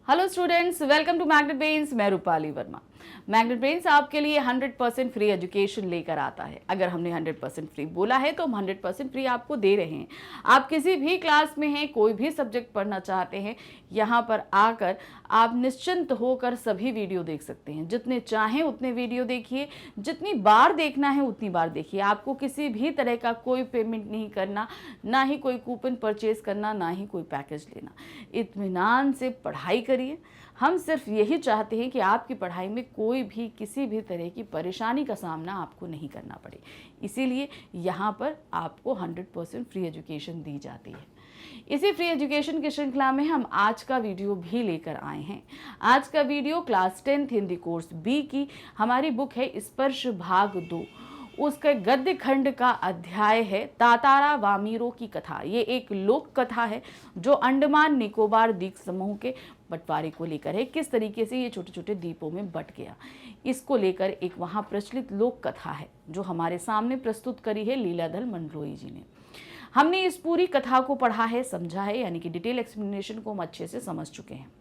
Hello students, welcome to Magnet Brains. मैं Rupali Verma. Magnet brains आपके लिए 100% फ्री एजुकेशन लेकर आता है। अगर हमने 100% फ्री बोला है तो हम 100% फ्री आपको दे रहे हैं। आप किसी भी क्लास में हैं, कोई भी सब्जेक्ट पढ़ना चाहते हैं, यहाँ पर आकर आप निश्चिंत होकर सभी वीडियो देख सकते हैं। जितने चाहें उतने वीडियो देखिए, जितनी बार देखना है उतनी बार देखिए। आपको किसी भी तरह का कोई पेमेंट नहीं करना, ना ही कोई कूपन परचेज करना, ना ही कोई पैकेज लेना। इत्मीनान से पढ़ाई करिए। हम सिर्फ यही चाहते हैं कि आपकी पढ़ाई में कोई भी किसी भी तरह की परेशानी का सामना आपको नहीं करना पड़े। इसीलिए यहाँ पर आपको 100% फ्री एजुकेशन दी जाती है। इसी फ्री एजुकेशन की श्रृंखला में हम आज का वीडियो भी लेकर आए हैं। आज का video class 10th Hindi course B की हमारी बुक है स्पर्श भाग 2। उसके गद्य खंड का अध्याय है तातारा वामीरो की कथा। ये एक लोक कथा है जो अंडमान निकोबार द्वीप समूह के बंटवारे को लेकर है। किस तरीके से ये छोटे छोटे द्वीपों में बंट गया, इसको लेकर एक वहाँ प्रचलित लोक कथा है जो हमारे सामने प्रस्तुत करी है लीलाधर मंडलोई जी ने। हमने इस पूरी कथा को पढ़ा है, समझा है, यानी कि डिटेल एक्सप्लेनेशन को हम अच्छे से समझ चुके हैं।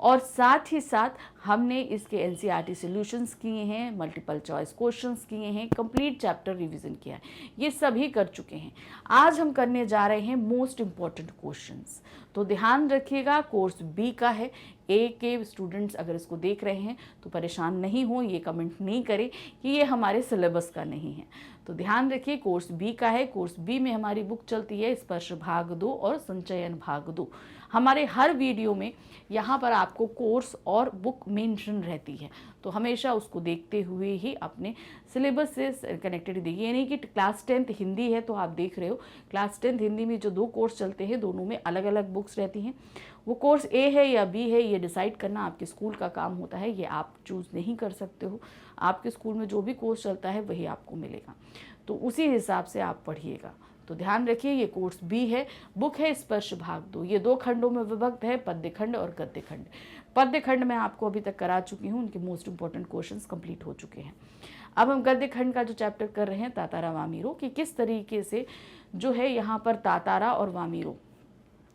और साथ ही साथ हमने इसके एनसीईआरटी सॉल्यूशंस किए हैं, मल्टीपल चॉइस क्वेश्चंस किए हैं, कंप्लीट चैप्टर रिवीजन किया है, ये सभी कर चुके हैं। आज हम करने जा रहे हैं मोस्ट इम्पॉर्टेंट क्वेश्चंस। तो ध्यान रखिएगा, कोर्स बी का है। ए के स्टूडेंट्स अगर इसको देख रहे हैं तो परेशान नहीं हो, ये कमेंट नहीं करें कि ये हमारे सिलेबस का नहीं है। तो ध्यान रखिए, कोर्स बी का है। कोर्स बी में हमारी बुक चलती है स्पर्श भाग 2 और संचयन भाग 2। हमारे हर वीडियो में यहाँ पर आपको कोर्स और बुक मेंशन रहती है, तो हमेशा उसको देखते हुए ही अपने सिलेबस से कनेक्टेड देखिए। ये नहीं कि क्लास 10th हिंदी है तो आप देख रहे हो। क्लास 10th हिंदी में जो 2 कोर्स चलते हैं, दोनों में अलग अलग बुक्स रहती हैं। वो कोर्स ए है या बी है, ये डिसाइड करना आपके स्कूल का काम होता है। ये आप चूज़ नहीं कर सकते हो। आपके स्कूल में जो भी कोर्स चलता है वही आपको मिलेगा, तो उसी हिसाब से आप पढ़िएगा। तो ध्यान रखिए, ये कोर्स बी है, बुक है स्पर्श भाग 2। ये 2 खंडों में विभक्त है, पद्य खंड और गद्य खंड। पद्य खंड मैं आपको अभी तक करा चुकी हूँ, उनके मोस्ट इंपॉर्टेंट क्वेश्चंस कंप्लीट हो चुके हैं। अब हम गद्य खंड का जो चैप्टर कर रहे हैं तातारा वामीरो, कि किस तरीके से जो है यहाँ पर तातारा और वामीरो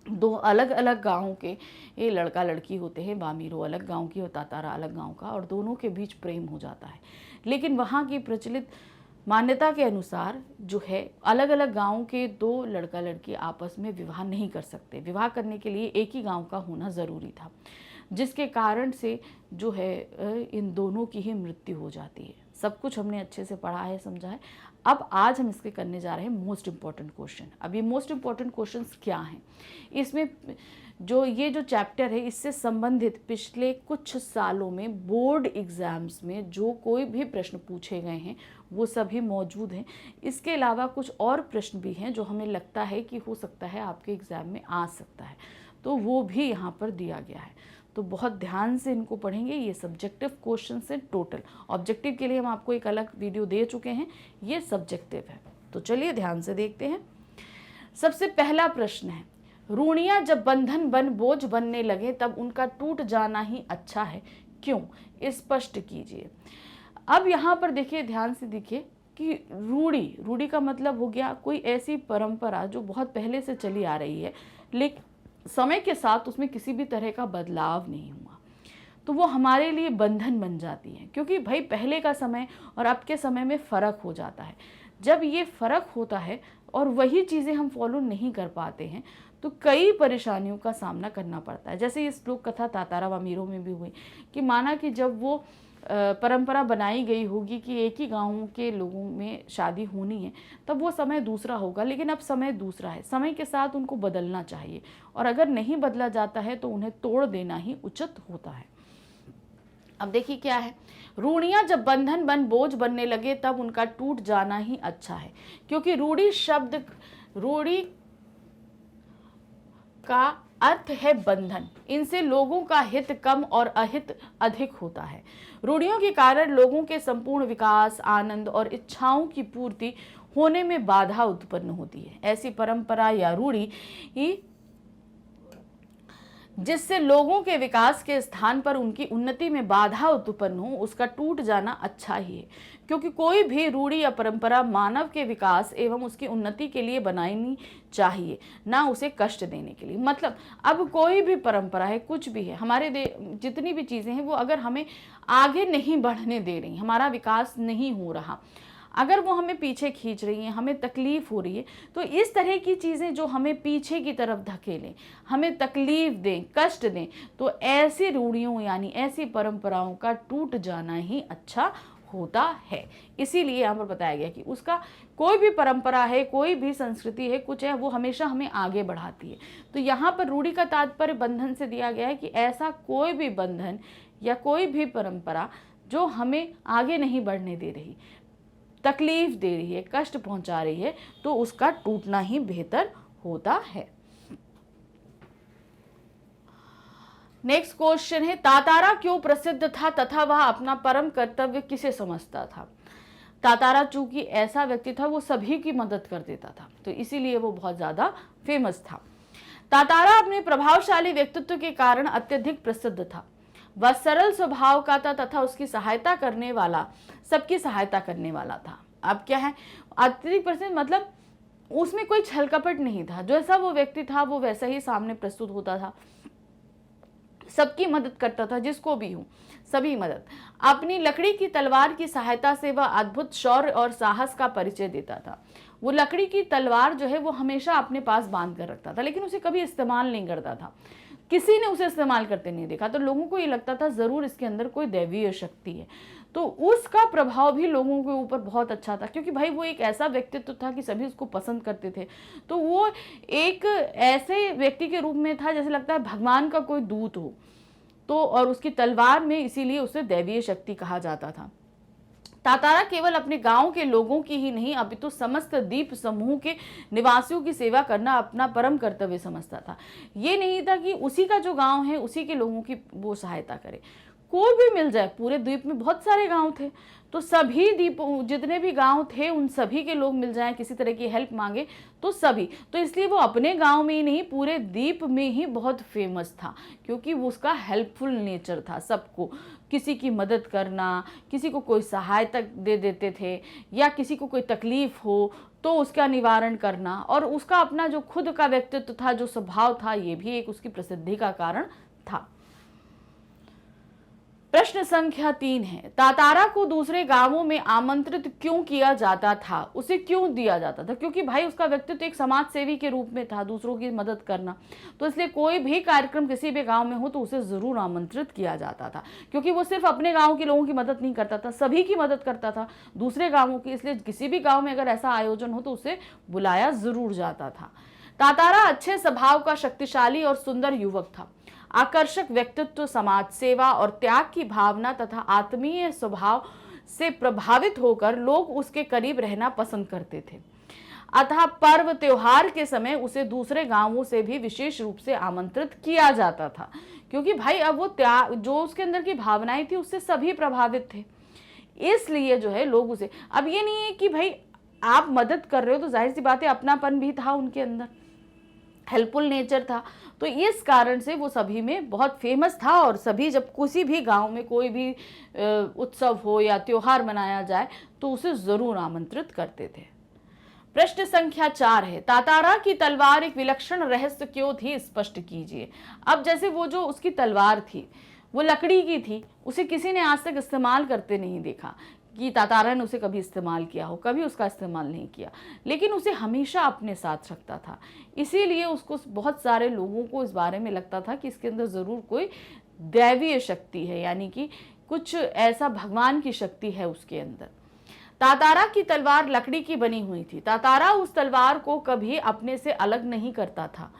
2 अलग अलग गाँव के ये लड़का लड़की होते हैं। वामीरो अलग गाँव की और तातारा अलग गाँव का, और दोनों के बीच प्रेम हो जाता है। लेकिन वहाँ की प्रचलित मान्यता के अनुसार जो है अलग अलग गाँव के 2 लड़का लड़की आपस में विवाह नहीं कर सकते। विवाह करने के लिए एक ही गाँव का होना ज़रूरी था, जिसके कारण से जो है इन दोनों की ही मृत्यु हो जाती है। सब कुछ हमने अच्छे से पढ़ा है, समझा है। अब आज हम इसके करने जा रहे हैं मोस्ट इम्पॉर्टेंट क्वेश्चन। अब ये मोस्ट इम्पॉर्टेंट क्वेश्चंस क्या हैं, इसमें जो ये जो चैप्टर है इससे संबंधित पिछले कुछ सालों में बोर्ड एग्ज़ाम्स में जो कोई भी प्रश्न पूछे गए हैं वो सभी मौजूद हैं। इसके अलावा कुछ और प्रश्न भी हैं जो हमें लगता है कि हो सकता है आपके एग्ज़ाम में आ सकता है, तो वो भी यहाँ पर दिया गया है। तो बहुत ध्यान से इनको पढ़ेंगे। ये सब्जेक्टिव क्वेश्चन से टोटल, ऑब्जेक्टिव के लिए हम आपको एक अलग वीडियो दे चुके हैं, ये सब्जेक्टिव है। तो चलिए ध्यान से देखते हैं। सबसे पहला प्रश्न है, रूणियाँ जब बंधन बन बोझ बनने लगे तब उनका टूट जाना ही अच्छा है, क्यों? स्पष्ट कीजिए। अब यहाँ पर देखिए, ध्यान से देखिए कि रूढ़ी का मतलब हो गया कोई ऐसी परंपरा जो बहुत पहले से चली आ रही है, लेकिन समय के साथ उसमें किसी भी तरह का बदलाव नहीं हुआ, तो वो हमारे लिए बंधन बन जाती है। क्योंकि भाई पहले का समय और अब के समय में फ़र्क हो जाता है। जब ये फ़र्क होता है और वही चीज़ें हम फॉलो नहीं कर पाते हैं तो कई परेशानियों का सामना करना पड़ता है। जैसे ये श्लोक कथा तातारा वामीरो में भी हुई कि माना कि जब वो परंपरा बनाई गई होगी कि एक ही गाँव के लोगों में शादी होनी है, तब वो समय दूसरा होगा। लेकिन अब समय दूसरा है, समय के साथ उनको बदलना चाहिए, और अगर नहीं बदला जाता है तो उन्हें तोड़ देना ही उचित होता है। अब देखिए क्या है, रूढ़ियाँ जब बंधन बन बोझ बनने लगे तब उनका टूट जाना ही अच्छा है। क्योंकि रूढ़ी का अर्थ है बंधन। इनसे लोगों का हित कम और अहित अधिक होता है। रूढ़ियों के कारण लोगों के संपूर्ण विकास, आनंद और इच्छाओं की पूर्ति होने में बाधा उत्पन्न होती है। ऐसी परंपरा या रूढ़ी जिससे लोगों के विकास के स्थान पर उनकी उन्नति में बाधा उत्पन्न हो, उसका टूट जाना अच्छा ही है। क्योंकि कोई भी रूढ़ी या परंपरा मानव के विकास एवं उसकी उन्नति के लिए बनानी चाहिए, ना उसे कष्ट देने के लिए। मतलब अब कोई भी परंपरा है, कुछ भी है, हमारे जितनी भी चीज़ें हैं वो अगर हमें आगे नहीं बढ़ने दे रही, हमारा विकास नहीं हो रहा, अगर वो हमें पीछे खींच रही हैं, हमें तकलीफ हो रही है, तो इस तरह की चीज़ें जो हमें पीछे की तरफ धकेलें, हमें तकलीफ दें, कष्ट दें, तो ऐसी रूढ़ियों यानी ऐसी परंपराओं का टूट जाना ही अच्छा होता है। इसीलिए यहाँ पर बताया गया कि उसका कोई भी परंपरा है, कोई भी संस्कृति है, कुछ है, वो हमेशा हमें आगे बढ़ाती है। तो यहाँ पर रूढ़ी का तात्पर्य बंधन से दिया गया है कि ऐसा कोई भी बंधन या कोई भी परंपरा जो हमें आगे नहीं बढ़ने दे रही, तकलीफ दे रही है, कष्ट पहुंचा रही है, तो उसका टूटना ही बेहतर होता है। नेक्स्ट क्वेश्चन है, तातारा क्यों प्रसिद्ध था तथा वह अपना परम कर्तव्य किसे समझता था? तातारा चूंकि ऐसा व्यक्ति था, वो सभी की मदद कर देता था, तो इसीलिए वो बहुत ज्यादा फेमस था। तातारा अपने प्रभावशाली व्यक्तित्व के कारण अत्यधिक प्रसिद्ध था। वह सरल स्वभाव का था तथा उसकी सहायता करने वाला, सबकी सहायता करने वाला था। अब क्या है, अत्यधिक प्रसिद्ध मतलब उसमें कोई छल कपट नहीं था, जैसा वो व्यक्ति था वो वैसा ही सामने प्रस्तुत होता था, सबकी मदद करता था, जिसको भी हो सभी मदद। अपनी लकड़ी की तलवार की सहायता से वह अद्भुत शौर्य और साहस का परिचय देता था। वो लकड़ी की तलवार जो है वो हमेशा अपने पास बांध कर रखता था, लेकिन उसे कभी इस्तेमाल नहीं करता था, किसी ने उसे इस्तेमाल करते नहीं देखा। तो लोगों को ये लगता था जरूर इसके अंदर कोई दैवीय शक्ति है, तो उसका प्रभाव भी लोगों के ऊपर बहुत अच्छा था, क्योंकि भाई वो एक ऐसा व्यक्तित्व था कि सभी उसको पसंद करते थे। तो वो एक ऐसे व्यक्ति के रूप में था जैसे लगता है भगवान का कोई दूत हो, तो और उसकी तलवार में इसीलिए उसे दैवीय शक्ति कहा जाता था। तातारा केवल अपने गांव के लोगों की ही नहीं अपितु समस्त द्वीप समूह के निवासियों की सेवा करना अपना परम कर्तव्य समझता था। ये नहीं था कि उसी का जो गांव है उसी के लोगों की वो सहायता करे, कोई भी मिल जाए। पूरे द्वीप में बहुत सारे गांव थे, तो सभी द्वीप जितने भी गांव थे उन सभी के लोग मिल जाएं, किसी तरह की हेल्प मांगे तो सभी। तो इसलिए वो अपने गांव में ही नहीं पूरे द्वीप में ही बहुत फेमस था, क्योंकि वो उसका हेल्पफुल नेचर था। सबको किसी की मदद करना, किसी को कोई सहायता दे देते थे, या किसी को कोई तकलीफ हो तो उसका निवारण करना, और उसका अपना जो खुद का व्यक्तित्व था, जो स्वभाव था, ये भी एक उसकी प्रसिद्धि का कारण था। प्रश्न संख्या 3 है, तातारा को दूसरे गांवों में आमंत्रित क्यों किया जाता था, उसे क्यों दिया जाता था? क्योंकि भाई उसका व्यक्तित्व एक समाज सेवी के रूप में था, दूसरों की मदद करना, तो इसलिए कोई भी कार्यक्रम किसी भी गांव में हो तो उसे जरूर आमंत्रित किया जाता था, क्योंकि वो सिर्फ अपने गांव के लोगों की मदद नहीं करता था, सभी की मदद करता था, दूसरे गांवों की। इसलिए किसी भी गाँव में अगर ऐसा आयोजन हो तो उसे बुलाया जरूर जाता था। तातारा अच्छे स्वभाव का शक्तिशाली और सुंदर युवक था। आकर्षक व्यक्तित्व, समाज सेवा और त्याग की भावना तथा आत्मीय स्वभाव से प्रभावित होकर लोग उसके करीब रहना पसंद करते थे। अतः पर्व त्योहार के समय उसे दूसरे गांवों से भी विशेष रूप से आमंत्रित किया जाता था, क्योंकि भाई अब वो त्याग, जो उसके अंदर की भावनाएं थी, उससे सभी प्रभावित थे। इसलिए जो है लोग उसे, अब ये नहीं है कि भाई आप मदद कर रहे हो तो जाहिर सी बात है अपनापन भी था उनके अंदर, हेल्पफुल नेचर था, तो इस कारण से वो सभी में बहुत फेमस था। और सभी जब किसी भी गांव में कोई भी उत्सव हो या त्योहार मनाया जाए तो उसे जरूर आमंत्रित करते थे। प्रश्न संख्या 4 है, तातारा की तलवार एक विलक्षण रहस्य क्यों थी, स्पष्ट कीजिए। अब जैसे वो जो उसकी तलवार थी वो लकड़ी की थी, उसे किसी ने आज तक इस्तेमाल करते नहीं देखा कि तातारा ने उसे कभी इस्तेमाल किया हो, कभी उसका इस्तेमाल नहीं किया, लेकिन उसे हमेशा अपने साथ रखता था। इसीलिए उसको बहुत सारे लोगों को इस बारे में लगता था कि इसके अंदर ज़रूर कोई दैवीय शक्ति है, यानी कि कुछ ऐसा भगवान की शक्ति है उसके अंदर। तातारा की तलवार लकड़ी की बनी हुई थी। तातारा उस तलवार को कभी अपने से अलग नहीं करता था।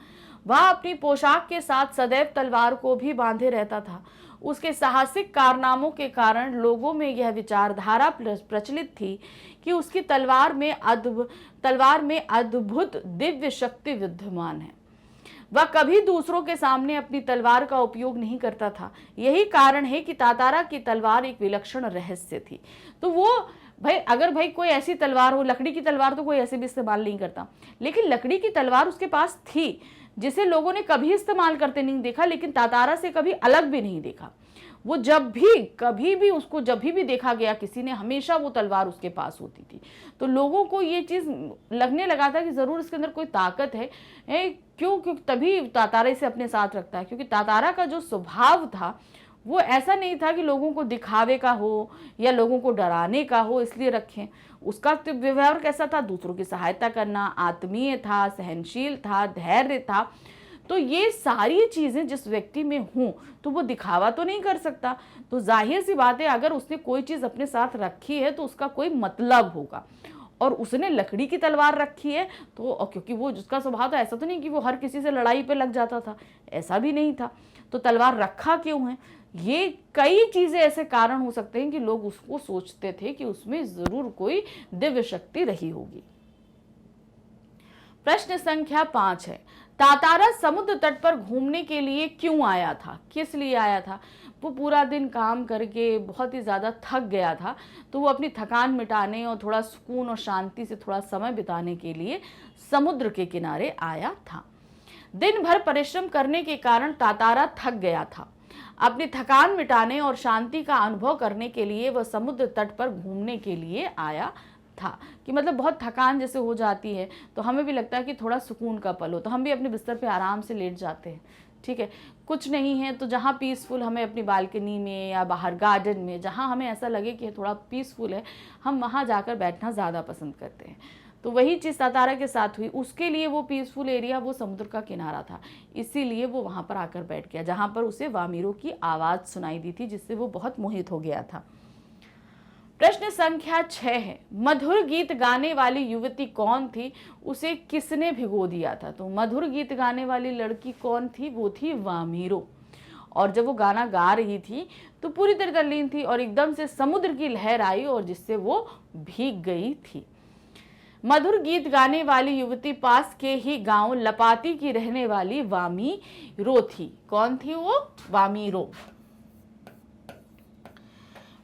वह अपनी पोशाक के साथ सदैव तलवार को भी बांधे रहता था। उसके साहसिक कारनामों के कारण लोगों में यह विचारधारा प्रचलित थी कि उसकी तलवार में अद्भुत दिव्य शक्ति विद्यमान है। वह कभी दूसरों के सामने अपनी तलवार का उपयोग नहीं करता था। यही कारण है कि तातारा की तलवार एक विलक्षण रहस्य थी। तो वो भाई अगर भाई कोई ऐसी तलवार हो, लकड़ी की तलवार तो कोई ऐसे भी इस्तेमाल नहीं करता, लेकिन लकड़ी की तलवार उसके पास थी जिसे लोगों ने कभी इस्तेमाल करते नहीं देखा, लेकिन तातारा से कभी अलग भी नहीं देखा। वो जब भी कभी भी उसको जब भी देखा गया किसी ने, हमेशा वो तलवार उसके पास होती थी। तो लोगों को ये चीज़ लगने लगा था कि ज़रूर इसके अंदर कोई ताकत है, क्यों तभी तातारा इसे अपने साथ रखता है, क्योंकि तातारा का जो स्वभाव था वो ऐसा नहीं था कि लोगों को दिखावे का हो या लोगों को डराने का हो इसलिए रखें। उसका तो व्यवहार कैसा था, दूसरों की सहायता करना, आत्मीय था, सहनशील था, धैर्य था। तो ये सारी चीज़ें जिस व्यक्ति में हों तो वो दिखावा तो नहीं कर सकता। तो जाहिर सी बात है, अगर उसने कोई चीज़ अपने साथ रखी है तो उसका कोई मतलब होगा। और उसने लकड़ी की तलवार रखी है तो, क्योंकि वो जिसका स्वभाव था, ऐसा तो नहीं कि वो हर किसी से लड़ाई पे लग जाता था, ऐसा भी नहीं था। तो तलवार रखा क्यों है? ये कई चीज़ें ऐसे कारण हो सकते हैं कि लोग उसको सोचते थे कि उसमें ज़रूर कोई दिव्य शक्ति रही होगी। प्रश्न संख्या 5 है, तातारा समुद्र तट पर घूमने के लिए क्यों आया था? किस लिए आया था? वो पूरा दिन काम करके बहुत ही ज़्यादा थक गया था, तो वो अपनी थकान मिटाने और थोड़ा सुकून और शांति से थोड़ा समय बिताने के लिए समुद्र के किनारे आया था। दिन भर परिश्रम करने के कारण तातारा थक गया था। अपनी थकान मिटाने और शांति का अनुभव करने के लिए वह समुद्र तट पर घूमने के लिए आया था। कि मतलब बहुत थकान जैसे हो जाती है तो हमें भी लगता है कि थोड़ा सुकून का पल हो, तो हम भी अपने बिस्तर पे आराम से लेट जाते हैं, ठीक है, कुछ नहीं है तो जहाँ पीसफुल, हमें अपनी बालकनी में या बाहर गार्डन में जहाँ हमें ऐसा लगे कि थोड़ा पीसफुल है, हम वहाँ जाकर बैठना ज़्यादा पसंद करते हैं। तो वही चीज़ तातारा के साथ हुई। उसके लिए वो पीसफुल एरिया वो समुद्र का किनारा था, इसीलिए वो वहाँ पर आकर बैठ गया, जहाँ पर उसे वामीरो की आवाज़ सुनाई दी थी, जिससे वो बहुत मोहित हो गया था। प्रश्न संख्या 6 है, मधुर गीत गाने वाली युवती कौन थी? उसे किसने भिगो दिया था? तो मधुर गीत गाने वाली लड़की कौन थी? वो थी वामीरो। और जब वो गाना गा रही थी तो पूरी तरह तल्लीन थी और एकदम से समुद्र की लहर आई और जिससे वो भीग गई थी। मधुर गीत गाने वाली युवती पास के ही गांव लपाती की रहने वाली वामीरो थी। कौन थी वो? वामीरो।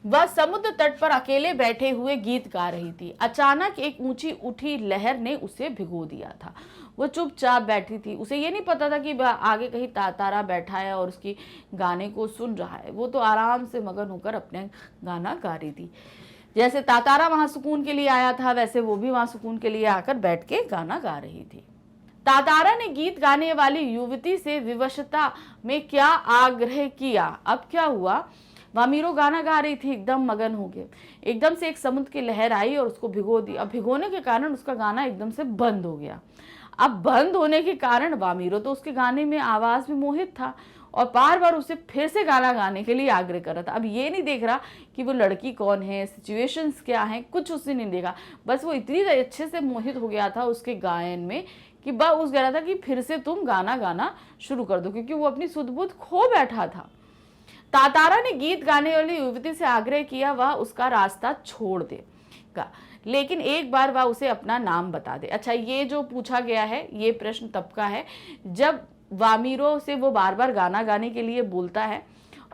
वह समुद्र तट पर अकेले बैठे हुए गीत गा रही थी। अचानक एक ऊंची उठी लहर ने उसे भिगो दिया था। वो चुपचाप बैठी थी, उसे ये नहीं पता था कि आगे कहीं तातारा बैठा है और उसकी गाने को सुन रहा है। वो तो आराम से मगन होकर अपने गाना गा रही थी। जैसे तातारा वहां सुकून के लिए आया था, वैसे वो भी वहां सुकून के लिए आकर बैठ के गाना गा रही थी। तातारा ने गीत गाने वाली युवती से विवशता में क्या आग्रह किया? अब क्या हुआ, वामीरो गाना गा रही थी, एकदम मगन हो गए। एकदम से एक समुद्र की लहर आई और उसको भिगो दी। अब भिगोने के कारण उसका गाना एकदम से बंद हो गया। अब बंद होने के कारण वामीरो तो उसके गाने में आवाज में मोहित था और बार बार उसे फिर से गाना गाने के लिए आग्रह कर रहा था। अब ये नहीं देख रहा कि वो लड़की कौन है, सिचुएशंस क्या है, कुछ उसने नहीं देखा। बस वो इतनी अच्छे से मोहित हो गया था उसके गायन में कि बस उस कह रहा था कि फिर से तुम गाना गाना शुरू कर दो, क्योंकि वो अपनी सुध बुध खो बैठा था। तातारा ने गीत गाने वाली युवती से आग्रह किया वह उसका रास्ता छोड़ देगा, लेकिन एक बार वह उसे अपना नाम बता दे। अच्छा, ये जो पूछा गया है ये प्रश्न तब का है जब वामीरो से वो बार बार गाना गाने के लिए बोलता है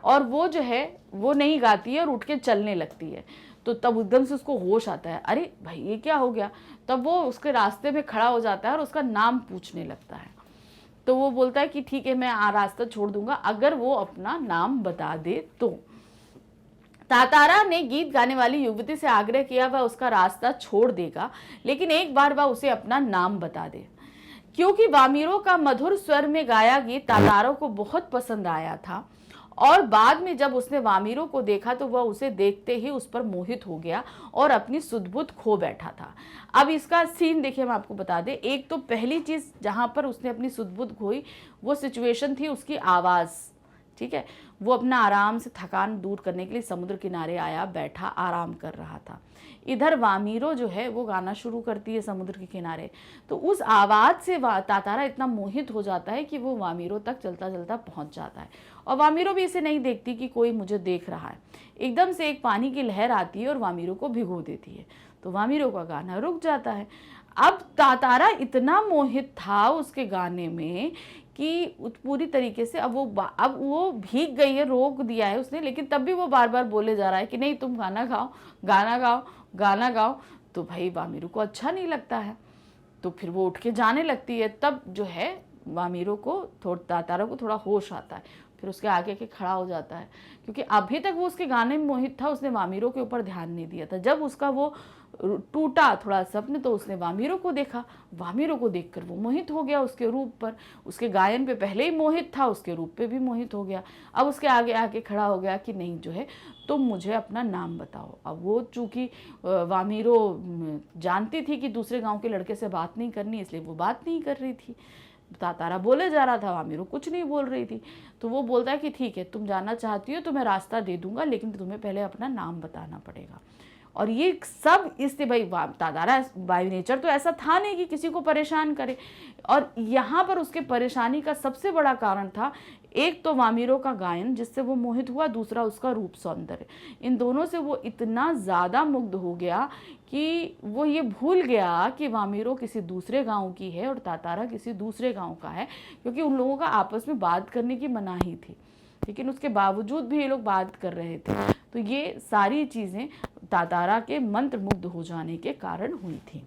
और वो जो है वो नहीं गाती है और उठ के चलने लगती है। तो तब एकदम से उसको होश आता है, अरे भाई ये क्या हो गया। तब वो उसके रास्ते में खड़ा हो जाता है और उसका नाम पूछने लगता है। तो वो बोलता है कि ठीक है, मैं रास्ता छोड़ दूंगा अगर वो अपना नाम बता दे तो। तातारा ने गीत गाने वाली युवती से आग्रह किया वह उसका रास्ता छोड़ देगा, लेकिन एक बार वह उसे अपना नाम बता दे। क्योंकि वामीरो का मधुर स्वर में गाया गीत तातारा को बहुत पसंद आया था और बाद में जब उसने वामीरो को देखा तो वह उसे देखते ही उस पर मोहित हो गया और अपनी सुध-बुध खो बैठा था। अब इसका सीन देखिए, मैं आपको बता दें। एक तो पहली चीज़ जहाँ पर उसने अपनी सुध-बुध खोई वो सिचुएशन थी उसकी आवाज़, ठीक है। वो अपना आराम से थकान दूर करने के लिए समुद्र किनारे आया, बैठा आराम कर रहा था। इधर वामीरो जो है वो गाना शुरू करती है समुद्र के किनारे, तो उस आवाज़ से तातारा इतना मोहित हो जाता है कि वो वामीरो तक चलता चलता पहुंच जाता है और वामीरो भी इसे नहीं देखती कि कोई मुझे देख रहा है। एकदम से एक पानी की लहर आती है और वामीरो को भिगो देती है, तो वामीरो का गाना रुक जाता है। अब तातारा इतना मोहित था उसके गाने में कि पूरी तरीके से अब वो भीग गई है, रोक दिया है उसने, लेकिन तब भी वो बार बार बोले जा रहा है कि नहीं तुम गाना गाओ गाना गाओ गाना गाओ। तो भाई वामीरो को अच्छा नहीं लगता है, तो फिर वो उठ के जाने लगती है। तब जो है वामीरो को तातारा को थोड़ा होश आता है, फिर उसके आगे के खड़ा हो जाता है, क्योंकि अभी तक वो उसके गाने में मोहित था, उसने वामीरो के ऊपर ध्यान नहीं दिया था। जब उसका वो टूटा थोड़ा सपने तो उसने वामीरो को देखा, वामीरो को देखकर वो मोहित हो गया उसके रूप पर, उसके गायन पे पहले ही मोहित था, उसके रूप पे भी मोहित हो गया। अब उसके आगे आके खड़ा हो गया कि नहीं जो है तुम मुझे अपना नाम बताओ। अब वो चूंकि वामीरो जानती थी कि दूसरे गांव के लड़के से बात नहीं करनी, इसलिए वो बात नहीं कर रही थी। तातारा बोले जा रहा था, वामीरो कुछ नहीं बोल रही थी। तो वो बोलता है कि ठीक है, तुम जानना चाहती हो तो मैं रास्ता दे दूंगा, लेकिन तुम्हें पहले अपना नाम बताना पड़ेगा। और ये सब इससे भाई तातारा बाय नेचर तो ऐसा था नहीं कि किसी को परेशान करे, और यहाँ पर उसके परेशानी का सबसे बड़ा कारण था एक तो वामीरो का गायन जिससे वो मोहित हुआ, दूसरा उसका रूप सौंदर्य। इन दोनों से वो इतना ज़्यादा मुग्ध हो गया कि वो ये भूल गया कि वामीरो किसी दूसरे गांव की है और तातारा किसी दूसरे गांव का है, क्योंकि उन लोगों का आपस में बात करने की मनाही थी, लेकिन उसके बावजूद भी ये लोग बात कर रहे थे। तो ये सारी चीज़ें तातारा के मंत्रमुग्ध हो जाने के कारण हुई थी।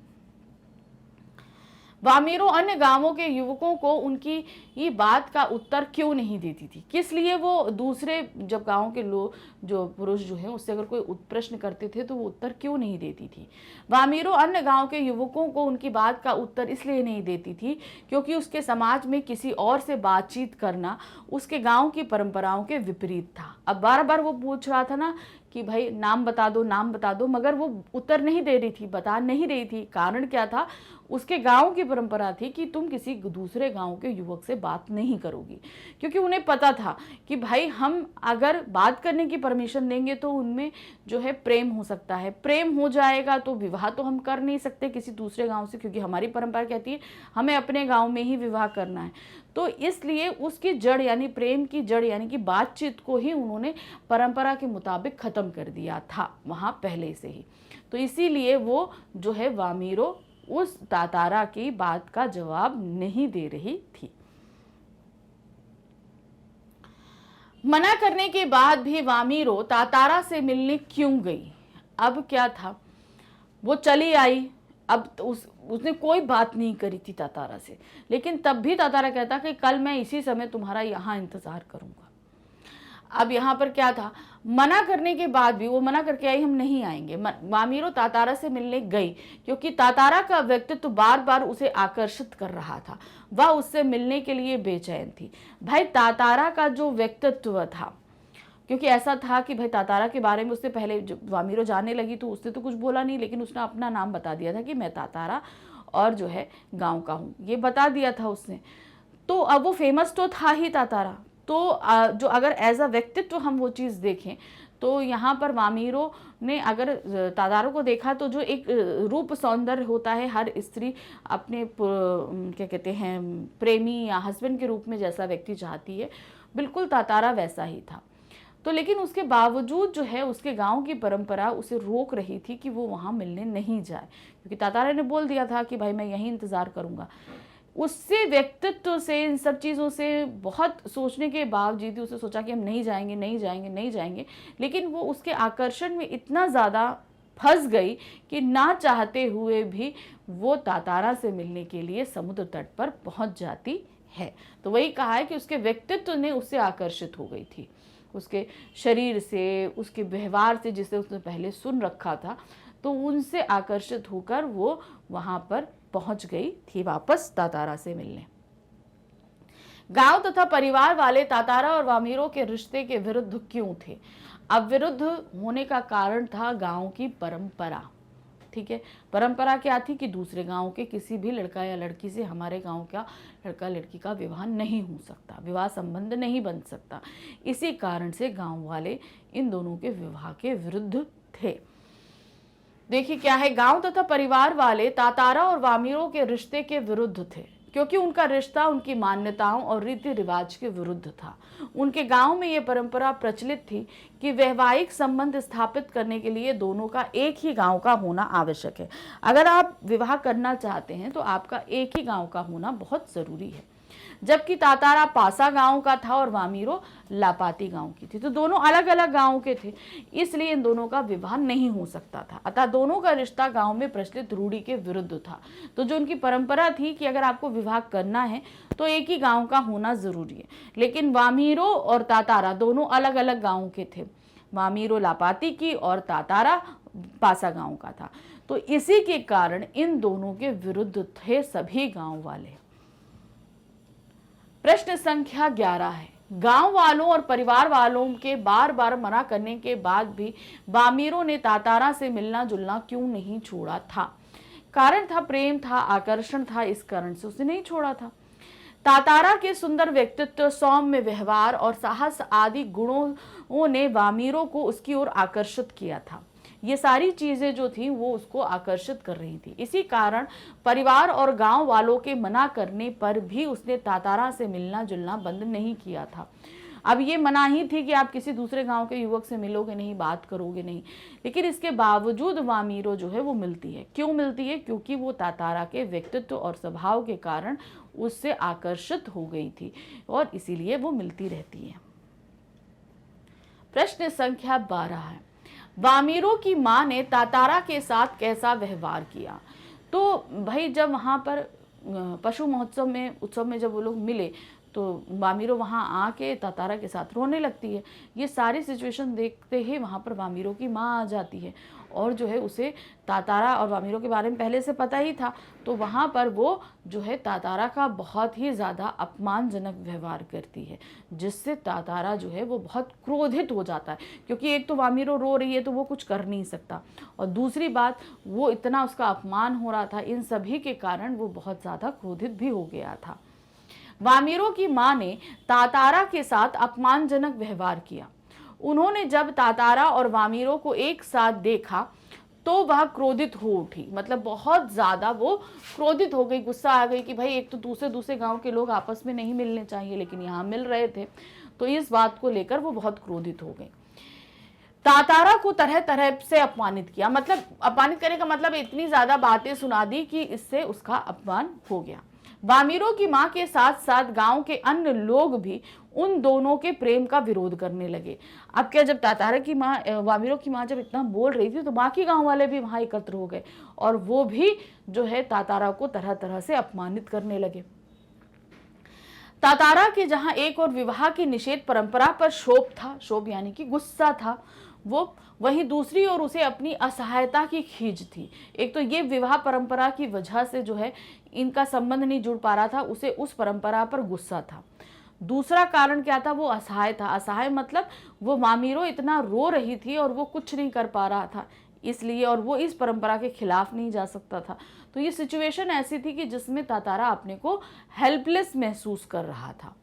वामीरो अन्य गांवों के युवकों को उनकी ये बात का उत्तर क्यों नहीं देती थी, किस लिए वो दूसरे जब गांव के लोग जो पुरुष जो हैं उससे अगर कोई प्रश्न करते थे तो वो उत्तर क्यों नहीं देती थी। वामीरो अन्य गांव के युवकों को उनकी बात का उत्तर इसलिए नहीं देती थी क्योंकि उसके समाज में किसी और से बातचीत करना उसके गांव की परंपराओं के विपरीत था। अब बार बार वो पूछ रहा था ना कि भाई नाम बता दो, नाम बता दो, मगर वो उत्तर नहीं दे रही थी, बता नहीं रही थी। कारण क्या था, उसके गांव की परंपरा थी कि तुम किसी दूसरे गांव के युवक से बात नहीं करोगी, क्योंकि उन्हें पता था कि भाई हम अगर बात करने की परमिशन देंगे तो उनमें जो है प्रेम हो सकता है, प्रेम हो जाएगा तो विवाह तो हम कर नहीं सकते किसी दूसरे गांव से, क्योंकि हमारी परंपरा कहती है हमें अपने गांव में ही विवाह करना है। तो इसलिए उसकी जड़ यानी प्रेम की जड़ यानी कि बातचीत को ही उन्होंने परंपरा के मुताबिक खत्म कर दिया था वहां पहले से ही। तो इसीलिए वो जो है वामीरो उस तातारा की बात का जवाब नहीं दे रही थी। मना करने के बाद भी वामीरो तातारा से मिलने क्यों गई? अब क्या था, वो चली आई, अब तो उसने कोई बात नहीं करी थी तातारा से, लेकिन तब भी तातारा कहता कि कल मैं इसी समय तुम्हारा यहाँ इंतजार करूंगा। अब यहाँ पर क्या था, मना करने के बाद भी वो मना करके आई हम नहीं आएंगे। वामीरो तातारा से मिलने गई क्योंकि तातारा का व्यक्तित्व बार बार उसे आकर्षित कर रहा था, वह उससे मिलने के लिए बेचैन थी। भाई तातारा का जो व्यक्तित्व था, क्योंकि ऐसा था कि भाई तातारा के बारे में उससे पहले जब वामीरो जानने लगी तो उसने तो कुछ बोला नहीं, लेकिन उसने अपना नाम बता दिया था कि मैं तातारा और जो है गांव का हूँ, ये बता दिया था उसने। तो अब वो फेमस तो था ही तातारा, तो जो अगर एज अ व्यक्तित्व हम वो चीज़ देखें तो यहाँ पर वामीरो ने अगर तातारा को देखा तो जो एक रूप सौंदर्य होता है हर स्त्री अपने क्या कहते हैं प्रेमी या हस्बैंड के रूप में जैसा व्यक्ति चाहती है, बिल्कुल तातारा वैसा ही था। तो लेकिन उसके बावजूद जो है उसके गांव की परंपरा उसे रोक रही थी कि वो वहाँ मिलने नहीं जाए, क्योंकि तातारा ने बोल दिया था कि भाई मैं यहीं इंतज़ार करूँगा। उससे व्यक्तित्व से इन सब चीज़ों से बहुत सोचने के बावजूद उसे सोचा कि हम नहीं जाएंगे नहीं जाएंगे नहीं जाएंगे, लेकिन वो उसके आकर्षण में इतना ज़्यादा फंस गई कि ना चाहते हुए भी वो तातारा से मिलने के लिए समुद्र तट पर पहुंच जाती है। तो वही कहा है कि उसके व्यक्तित्व ने उससे आकर्षित हो गई थी, उसके शरीर से, उसके व्यवहार से जिसे उसने पहले सुन रखा था, तो उनसे आकर्षित होकर वो वहाँ पर पहुंच गई थी वापस तातारा से मिलने। गांव तथा परिवार वाले तातारा और वामीरो के रिश्ते के विरुद्ध क्यों थे? अब विरुद्ध होने का कारण था गांव की परंपरा। ठीक है, परंपरा क्या थी कि दूसरे गांव के किसी भी लड़का या लड़की से हमारे गांव का लड़का लड़की का विवाह नहीं हो सकता, विवाह संबंध नहीं बन सकता। इसी कारण से गांव वाले इन दोनों के विवाह के विरुद्ध थे। देखिए क्या है, गांव तथा परिवार वाले तातारा और वामीरो के रिश्ते के विरुद्ध थे क्योंकि उनका रिश्ता उनकी मान्यताओं और रीति रिवाज के विरुद्ध था। उनके गांव में ये परंपरा प्रचलित थी कि वैवाहिक संबंध स्थापित करने के लिए दोनों का एक ही गांव का होना आवश्यक है। अगर आप विवाह करना चाहते हैं तो आपका एक ही गांव का होना बहुत ज़रूरी है। जबकि तातारा पासा गांव का था और वामीरो लापाती गांव की थी। तो दोनों अलग अलग गांव के थे, इसलिए इन दोनों का विवाह नहीं हो सकता था। अतः दोनों का रिश्ता गांव में प्रचलित रूढ़ी के विरुद्ध था। तो जो उनकी परंपरा थी कि अगर आपको विवाह करना है तो एक ही गांव का होना जरूरी है, लेकिन वामीरो और तातारा दोनों अलग अलग गांव के थे। वामीरो लापाती की और तातारा पासा गांव का था। तो इसी के कारण इन दोनों के विरुद्ध थे सभी गांव वाले। प्रश्न संख्या 11 है, गांव वालों और परिवार वालों के बार बार मना करने के बाद भी वामीरो ने तातारा से मिलना जुलना क्यों नहीं छोड़ा था? कारण था प्रेम था, आकर्षण था, इस कारण से उसने नहीं छोड़ा था। तातारा के सुंदर व्यक्तित्व, सौम्य व्यवहार और साहस आदि गुणों ने वामीरो को उसकी ओर आकर्षित किया था। ये सारी चीजें जो थी वो उसको आकर्षित कर रही थी। इसी कारण परिवार और गांव वालों के मना करने पर भी उसने तातारा से मिलना जुलना बंद नहीं किया था। अब ये मनाही थी कि आप किसी दूसरे गांव के युवक से मिलोगे नहीं, बात करोगे नहीं, लेकिन इसके बावजूद वामीरो जो है वो मिलती है। क्यों मिलती है? क्योंकि वो तातारा के व्यक्तित्व और स्वभाव के कारण उससे आकर्षित हो गई थी और इसीलिए वो मिलती रहती है। प्रश्न संख्या 12 है, वामीरो की मां ने तातारा के साथ कैसा व्यवहार किया? तो भाई जब वहां पर पशु महोत्सव में उत्सव में जब वो लोग मिले तो वामीरो वहां आके तातारा के साथ रोने लगती है। ये सारी सिचुएशन देखते ही वहां पर वामीरो की मां आ जाती है और जो है उसे तातारा और वामीरो के बारे में पहले से पता ही था। तो वहां पर वो जो है तातारा का बहुत ही ज़्यादा अपमानजनक व्यवहार करती है, जिससे तातारा जो है वो बहुत क्रोधित हो जाता है। क्योंकि एक तो वामीरो रो रही है तो वो कुछ कर नहीं सकता, और दूसरी बात वो इतना उसका अपमान हो रहा था, इन सभी के कारण वो बहुत ज़्यादा क्रोधित भी हो गया था। वामीरो की मां ने तातारा के साथ अपमानजनक व्यवहार किया। उन्होंने जब तातारा और वामीरो को एक साथ देखा तो वह क्रोधित हो उठी, मतलब बहुत ज्यादा वो क्रोधित हो गई, गुस्सा आ गई कि भाई एक तो दूसरे गांव के लोग आपस में नहीं मिलने चाहिए लेकिन यहाँ मिल रहे थे। तो इस बात को लेकर वो बहुत क्रोधित हो गई। तातारा को तरह तरह से अपमानित किया, मतलब अपमानित करने का मतलब इतनी ज्यादा बातें सुना दी कि इससे उसका अपमान हो गया। वामीरो की मां के साथ साथ गांव के अन्य लोग भी उन दोनों के प्रेम का विरोध करने लगे। अब क्या, जब तातारा की मां वामीरो की मां जब इतना बोल रही थी तो बाकी गांव वाले भी वहां एकत्र हो गए और वो भी जो है तातारा को तरह तरह से अपमानित करने लगे। तातारा के जहां एक और विवाह की निषेध परंपरा पर क्षोभ था, क्षोभ यानी कि गुस्सा था वो, वहीं दूसरी ओर उसे अपनी असहायता की खींच थी। एक तो ये विवाह परंपरा की वजह से जो है इनका संबंध नहीं जुड़ पा रहा था, उसे उस परंपरा पर गुस्सा था। दूसरा कारण क्या था? वो असहाय था। असहाय मतलब वो वामीरो इतना रो रही थी और वो कुछ नहीं कर पा रहा था इसलिए, और वो इस परंपरा के खिलाफ नहीं जा सकता था। तो ये सिचुएशन ऐसी थी कि जिसमें तातारा अपने को हेल्पलेस महसूस कर रहा था।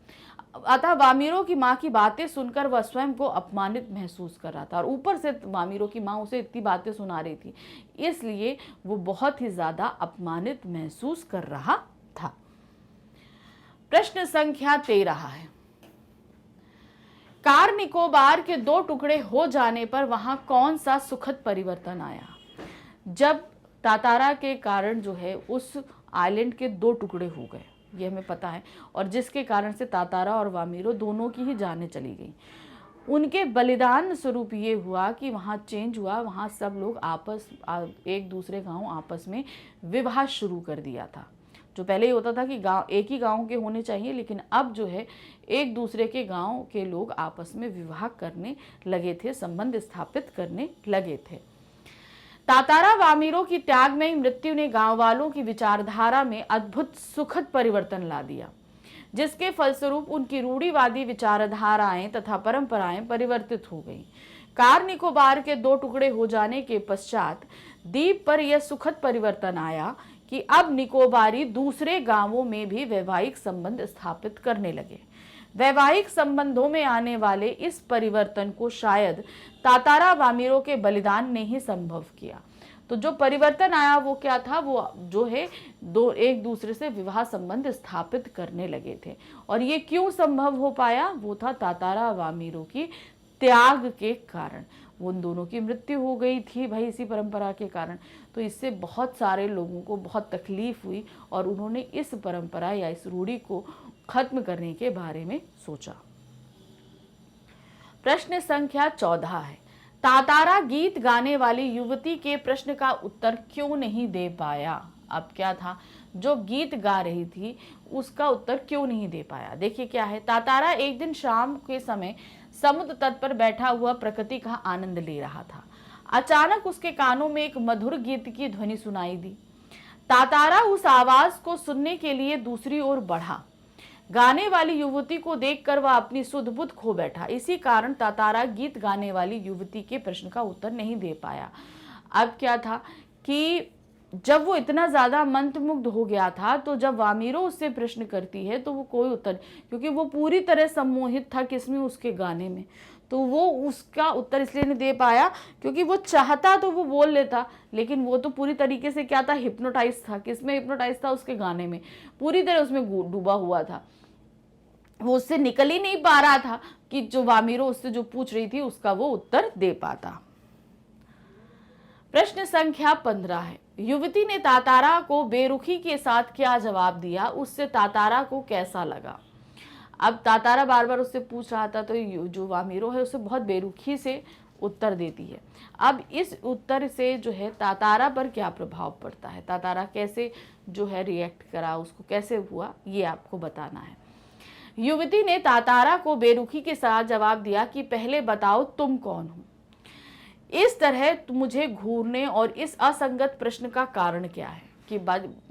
अतः वामीरो की माँ की बातें सुनकर वह स्वयं को अपमानित महसूस कर रहा था, और ऊपर से वामीरो की माँ उसे इतनी बातें सुना रही थी, इसलिए वो बहुत ही ज्यादा अपमानित महसूस कर रहा था। प्रश्न संख्या 13 है, कार निकोबार के 2 टुकड़े हो जाने पर वहां कौन सा सुखद परिवर्तन आया? जब तातारा के कारण जो है उस आइलैंड के 2 टुकड़े हो गए, ये हमें पता है, और जिसके कारण से तातारा और वामीरो दोनों की ही जानें चली गई। उनके बलिदान स्वरूप ये हुआ कि वहाँ चेंज हुआ, वहाँ सब लोग एक दूसरे गांव आपस में विवाह शुरू कर दिया था। जो पहले ही होता था कि गांव एक ही गांव के होने चाहिए, लेकिन अब जो है एक दूसरे के गांव के लोग आपस में विवाह करने लगे थे, संबंध स्थापित करने लगे थे। तातारा वामीरो की त्यागमयी मृत्यु ने गांव वालों की विचारधारा में अद्भुत सुखद परिवर्तन ला दिया, जिसके फलस्वरूप उनकी रूढ़िवादी विचारधाराएं तथा परंपराएं परिवर्तित हो गईं। कार निकोबार के 2 टुकड़े हो जाने के पश्चात द्वीप पर यह सुखद परिवर्तन आया कि अब निकोबारी दूसरे गांवों में भी वैवाहिक संबंध स्थापित करने लगे। वैवाहिक संबंधों में आने वाले इस परिवर्तन को शायद तातारा वामीरो के बलिदान ने ही संभव किया। तो जो परिवर्तन आया वो क्या था? वो जो है एक दूसरे से विवाह संबंध स्थापित करने लगे थे, और ये क्यों संभव हो पाया? वो था तातारा वामीरो की त्याग के कारण। उन दोनों की मृत्यु हो गई थी भाई इसी परंपरा के कारण, तो इससे बहुत सारे लोगों को बहुत तकलीफ हुई और उन्होंने इस परंपरा या इस रूढ़ी को खत्म करने के बारे में सोचा। प्रश्न संख्या 14 है, तातारा गीत गाने वाली युवती के प्रश्न का उत्तर क्यों नहीं दे पाया। अब क्या था, जो गीत गा रही थी उसका उत्तर क्यों नहीं दे पाया। देखिए क्या है, तातारा एक दिन शाम के समय समुद्र तट पर बैठा हुआ प्रकृति का आनंद ले रहा था। अचानक उसके कानों में एक मधुर गीत की ध्वनि सुनाई दी। तातारा उस आवाज को सुनने के लिए दूसरी ओर बढ़ा। गाने वाली युवती को देखकर वह अपनी सुध बुध खो बैठा। इसी कारण तातारा गीत गाने वाली युवती के प्रश्न का उत्तर नहीं दे पाया। अब क्या था कि जब वो इतना ज्यादा मंत्रमुग्ध हो गया था, तो जब वामीरो उससे प्रश्न करती है तो वो कोई उत्तर, क्योंकि वो पूरी तरह सम्मोहित था किसमें, उसके गाने में, तो वो उसका उत्तर इसलिए नहीं दे पाया क्योंकि वो चाहता तो वो बोल लेता, लेकिन वो तो पूरी तरीके से क्या था, हिप्नोटाइज था। किसमें हिप्नोटाइज था, उसके गाने में, पूरी तरह उसमें डूबा हुआ था। वो उससे निकल ही नहीं पा रहा था कि जो वामीरो उससे जो पूछ रही थी उसका वो उत्तर दे पाता। प्रश्न संख्या 15 है, युवती ने तातारा को बेरुखी के साथ क्या जवाब दिया, उससे तातारा को कैसा लगा। अब तातारा बार बार उससे पूछ रहा था, तो जो वामीरो है उसे बहुत बेरुखी से उत्तर देती है। अब इस उत्तर से जो है तातारा पर क्या प्रभाव पड़ता है, तातारा कैसे जो है रिएक्ट करा, उसको कैसे हुआ, ये आपको बताना है। युवती ने तातारा को बेरुखी के साथ जवाब दिया कि पहले बताओ तुम कौन हो। इस तरह मुझे घूरने और इस असंगत प्रश्न का कारण क्या है, कि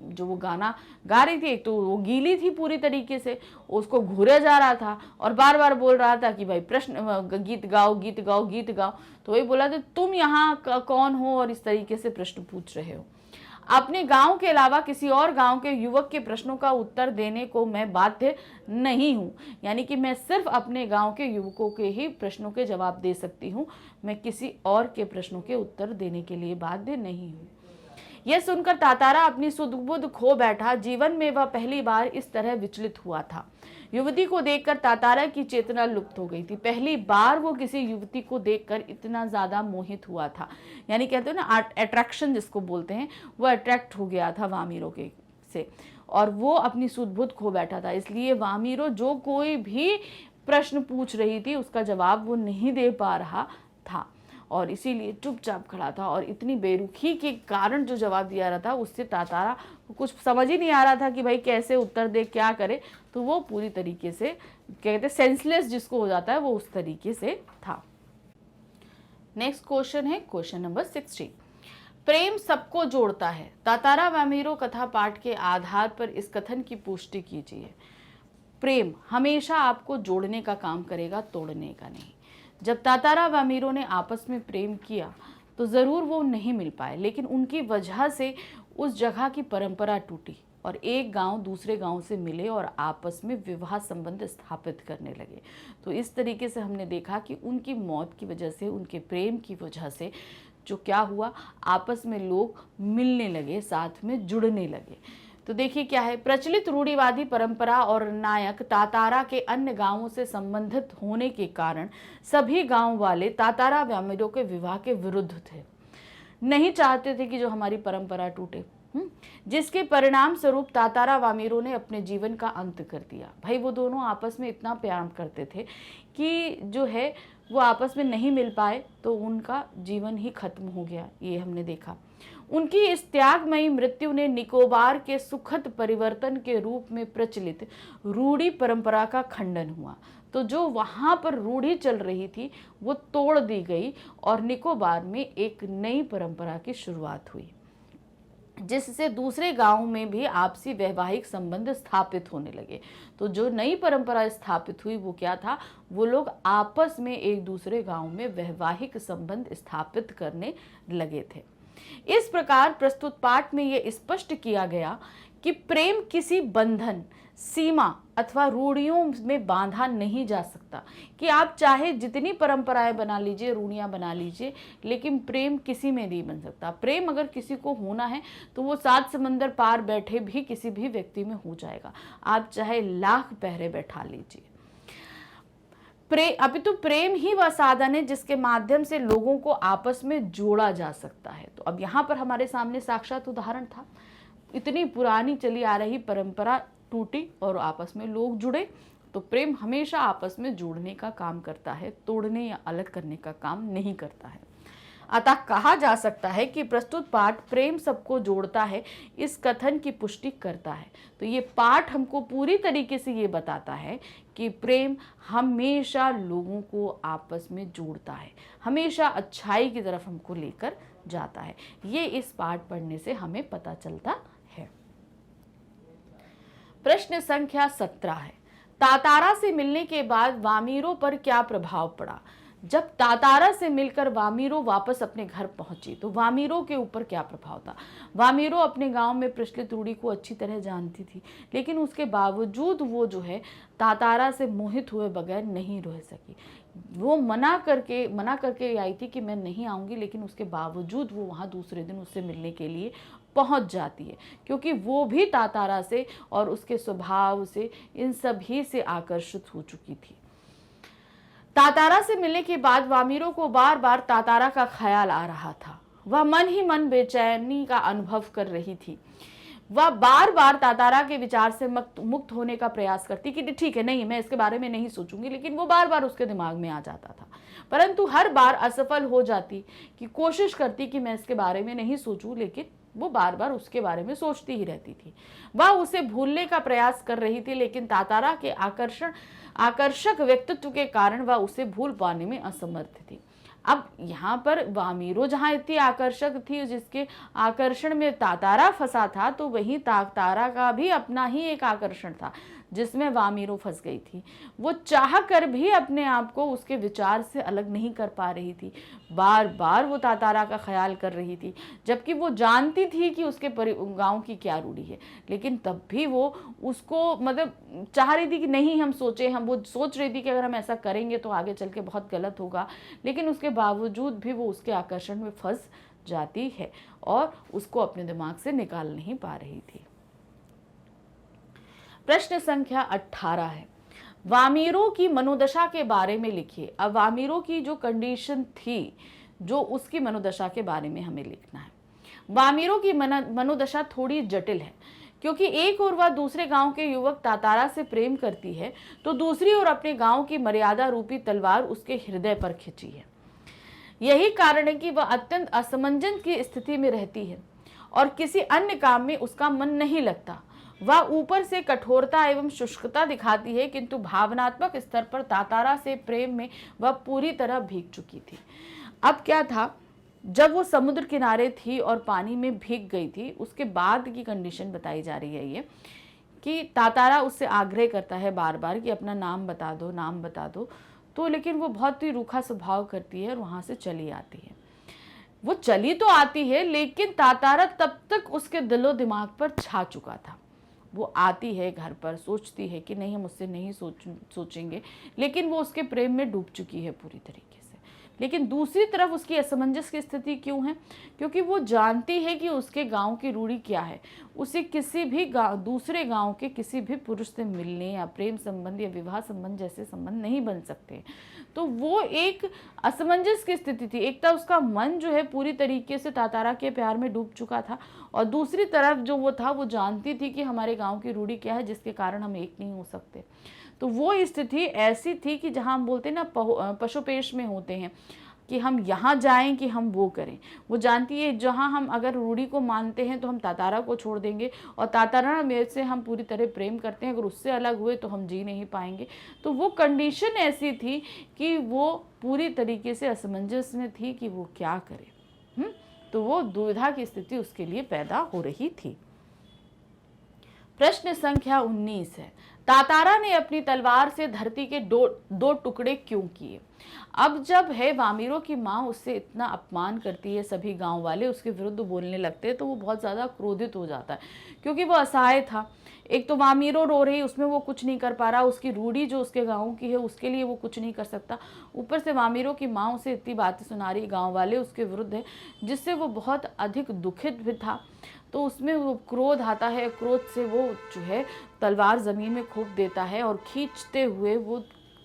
जो वो गाना गा रही थी तो वो गीली थी पूरी तरीके से, उसको घूरा जा रहा था और बार बार बोल रहा था कि भाई प्रश्न गीत गाओ गीत गाओ गीत गाओ, तो वही बोला था तुम यहाँ कौन हो और इस तरीके से प्रश्न पूछ रहे हो। अपने गांव के अलावा किसी और गांव के युवक के प्रश्नों का उत्तर देने को मैं बाध्य नहीं हूं, यानी कि मैं सिर्फ अपने गांव के युवकों के ही प्रश्नों के जवाब दे सकती हूं, मैं किसी और के प्रश्नों के उत्तर देने के लिए बाध्य नहीं हूं। यह सुनकर तातारा अपनी सुध-बुध खो बैठा। जीवन में वह पहली बार इस तरह विचलित हुआ था। युवती को देखकर तातारा की चेतना लुप्त हो गई थी। पहली बार वो किसी युवती को देखकर इतना ज्यादा मोहित हुआ था, यानी कहते हैं ना अट्रैक्शन जिसको बोलते हैं, वो अट्रैक्ट हो गया था वामीरो के से, और वो अपनी सुध-बुध खो बैठा था। इसलिए वामीरो जो कोई भी प्रश्न पूछ रही थी उसका जवाब वो नहीं दे पा रहा था और इसीलिए चुपचाप खड़ा था, और इतनी बेरुखी के कारण जो जवाब दिया रहा था उससे तातारा को कुछ समझ ही नहीं आ रहा था कि भाई कैसे उत्तर दे, क्या करे, तो वो पूरी तरीके से कहते सेंसलेस जिसको हो जाता है वो उस तरीके से था। नेक्स्ट क्वेश्चन है क्वेश्चन नंबर 16। प्रेम सबको जोड़ता है। तातारा वामीरो कथा पाठ के आधार पर इस कथन की पुष्टि कीजिए। प्रेम हमेशा आपको जोड़ने का काम करेगा, तोड़ने का नहीं। जब तातारा वामीरो ने आपस में प्रेम किया तो ज़रूर वो नहीं मिल पाए, लेकिन उनकी वजह से उस जगह की परंपरा टूटी और एक गांव दूसरे गांव से मिले और आपस में विवाह संबंध स्थापित करने लगे। तो इस तरीके से हमने देखा कि उनकी मौत की वजह से, उनके प्रेम की वजह से जो क्या हुआ, आपस में लोग मिलने लगे, साथ में जुड़ने लगे। तो देखिए क्या है, प्रचलित रूढ़िवादी परंपरा और नायक तातारा के अन्य गांवों से संबंधित होने के कारण सभी गांव वाले तातारा वामीरो के विवाह के विरुद्ध थे, नहीं चाहते थे कि जो हमारी परंपरा टूटे, जिसके परिणाम स्वरूप तातारा वामीरो ने अपने जीवन का अंत कर दिया। भाई वो दोनों आपस में इतना प्यार करते थे कि जो है वो आपस में नहीं मिल पाए तो उनका जीवन ही खत्म हो गया, ये हमने देखा। उनकी इस त्यागमयी मृत्यु ने निकोबार के सुखद परिवर्तन के रूप में प्रचलित रूढ़ी परंपरा का खंडन हुआ। तो जो वहां पर रूढ़ी चल रही थी वो तोड़ दी गई और निकोबार में एक नई परंपरा की शुरुआत हुई, जिससे दूसरे गांव में भी आपसी वैवाहिक संबंध स्थापित होने लगे। तो जो नई परंपरा स्थापित हुई वो क्या था, वो लोग आपस में एक दूसरे गांव में वैवाहिक संबंध स्थापित करने लगे थे। इस प्रकार प्रस्तुत पाठ में यह स्पष्ट किया गया कि प्रेम किसी बंधन, सीमा अथवा रूढ़ियों में बांधा नहीं जा सकता, कि आप चाहे जितनी परंपराएं बना लीजिए, रूढ़ियां बना लीजिए, लेकिन प्रेम किसी में नहीं बन सकता। प्रेम अगर किसी को होना है तो वो 7 समंदर पार बैठे भी किसी भी व्यक्ति में हो जाएगा, आप चाहे लाख पहरे बैठा लीजिए। अभी तो प्रेम ही वह साधन है जिसके माध्यम से लोगों को आपस में जोड़ा जा सकता है। तो अब यहाँ पर हमारे सामने साक्षात उदाहरण था। इतनी पुरानी चली आ रही परंपरा टूटी और आपस में लोग जुड़े। तो प्रेम हमेशा आपस में जोड़ने का काम करता है, तोड़ने या अलग करने का काम नहीं करता है। अतः कहा जा सकता है कि प्रस्तुत पाठ प्रेम सबको जोड़ता है इस कथन की पुष्टि करता है। तो ये पाठ हमको पूरी तरीके से ये बताता है कि प्रेम हमेशा लोगों को आपस में जोड़ता है, हमेशा अच्छाई की तरफ हमको लेकर जाता है। ये इस पाठ पढ़ने से हमें पता चलता है। प्रश्न संख्या 17 है, तातारा से मिलने के बाद वामीरो पर क्या प्रभाव पड़ा? जब तातारा से मिलकर वामीरो वापस अपने घर पहुंची तो वामीरो के ऊपर क्या प्रभाव था? वामीरो अपने गांव में प्रचलित रूढ़ी को अच्छी तरह जानती थी, लेकिन उसके बावजूद वो जो है तातारा से मोहित हुए बगैर नहीं रह सकी। वो मना करके आई थी कि मैं नहीं आऊँगी, लेकिन उसके बावजूद वो वहाँ दूसरे दिन उससे मिलने के लिए पहुँच जाती है, क्योंकि वो भी तातारा से और उसके स्वभाव से, इन सभी से आकर्षित हो चुकी थी। तातारा से मिलने के बाद वामीरो को बार बार तातारा का ख्याल आ रहा था। वह मन ही मन बेचैनी का अनुभव कर रही थी। वह बार बार तातारा के विचार से मुक्त होने का प्रयास करती कि ठीक है, नहीं मैं इसके बारे में नहीं सोचूंगी, लेकिन वो बार बार उसके दिमाग में आ जाता था। परंतु हर बार असफल हो जाती, कि कोशिश करती कि मैं इसके बारे में नहीं सोचूं, लेकिन वो बार बार उसके बारे में सोचती ही रहती थी। वह उसे भूलने का प्रयास कर रही थी, लेकिन तातारा के आकर्षक व्यक्तित्व के कारण वह उसे भूल पाने में असमर्थ थी। अब यहाँ पर वामीरो जहाँ इतनी आकर्षक थी, जिसके आकर्षण में तातारा फंसा था, तो वहीं तातारा का भी अपना ही एक आकर्षण था जिसमें वामीरो फंस गई थी। वो चाह कर भी अपने आप को उसके विचार से अलग नहीं कर पा रही थी। बार बार वो तातारा का ख्याल कर रही थी, जबकि वो जानती थी कि उसके गांव की क्या रूढ़ी है, लेकिन तब भी वो उसको मतलब चाह रही थी कि नहीं हम वो सोच रही थी कि अगर हम ऐसा करेंगे तो आगे चल के बहुत गलत होगा, लेकिन उसके बावजूद भी वो उसके आकर्षण में फंस जाती है और उसको अपने दिमाग से निकाल नहीं पा रही थी। प्रश्न संख्या 18 है, वामीरो की मनोदशा के बारे में लिखिए। अब वामीरो की जो कंडीशन थी, जो उसकी मनोदशा के बारे में हमें लिखना है। वामीरो की मनोदशा थोड़ी जटिल है, क्योंकि एक ओर वह दूसरे गांव के युवक तातारा से प्रेम करती है, तो दूसरी ओर अपने गांव की मर्यादा रूपी तलवार उसके हृदय पर खिंची है। यही कारण है कि वह अत्यंत असमंजस की स्थिति में रहती है और किसी अन्य काम में उसका मन नहीं लगता। वह ऊपर से कठोरता एवं शुष्कता दिखाती है, किंतु भावनात्मक स्तर पर तातारा से प्रेम में वह पूरी तरह भीग चुकी थी। अब क्या था, जब वो समुद्र किनारे थी और पानी में भीग गई थी, उसके बाद की कंडीशन बताई जा रही है ये कि तातारा उससे आग्रह करता है बार बार कि अपना नाम बता दो, नाम बता दो। तो लेकिन वो बहुत ही रूखा स्वभाव करती है और वहाँ से चली आती है। वो चली तो आती है, लेकिन तातारा तब तक उसके दिलो दिमाग पर छा चुका था। वो आती है घर पर, सोचती है कि नहीं हम उससे नहीं सोचेंगे, लेकिन वो उसके प्रेम में डूब चुकी है पूरी तरीके से। लेकिन दूसरी तरफ उसकी असमंजस की स्थिति क्यों है? क्योंकि वो जानती है कि उसके गांव की रूढ़ी क्या है। उसे किसी भी दूसरे गांव के किसी भी पुरुष से मिलने या प्रेम संबंध या विवाह संबंध जैसे संबंध नहीं बन सकते। तो वो एक असमंजस की स्थिति थी। एक तो उसका मन जो है पूरी तरीके से तातारा के प्यार में डूब चुका था, और दूसरी तरफ जो वो था, वो जानती थी कि हमारे गांव की रूढ़ी क्या है, जिसके कारण हम एक नहीं हो सकते। तो वो स्थिति ऐसी थी कि जहां हम बोलते हैं ना पशुपेश में होते हैं कि हम यहाँ जाएं कि हम वो करें। वो जानती है जहाँ हम अगर रूढ़ी को मानते हैं तो हम तातारा को छोड़ देंगे, और तातारा मेरे से हम पूरी तरह प्रेम करते हैं, अगर उससे अलग हुए तो हम जी नहीं पाएंगे। तो वो कंडीशन ऐसी थी कि वो पूरी तरीके से असमंजस में थी कि वो क्या करे। तो वो दुविधा की स्थिति उसके लिए पैदा हो रही थी। प्रश्न संख्या 19 है, तातारा ने अपनी तलवार से धरती के दो टुकड़े क्यों किए? अब जब है वामीरो की माँ उससे इतना अपमान करती है, सभी गांव वाले उसके विरुद्ध बोलने लगते हैं, तो वो बहुत ज़्यादा क्रोधित हो जाता है, क्योंकि वो असहाय था। एक तो वामीरो रो रही, उसमें वो कुछ नहीं कर पा रहा, उसकी रूढ़ी जो उसके गाँव की है उसके लिए वो कुछ नहीं कर सकता। ऊपर से वामीरो की माँ उसे इतनी बातें सुना रही, गाँव वाले उसके विरुद्ध है, जिससे वो बहुत अधिक दुखित भी था। तो उसमें वो क्रोध आता है, क्रोध से वो जो है तलवार ज़मीन में खूब देता है और खींचते हुए वो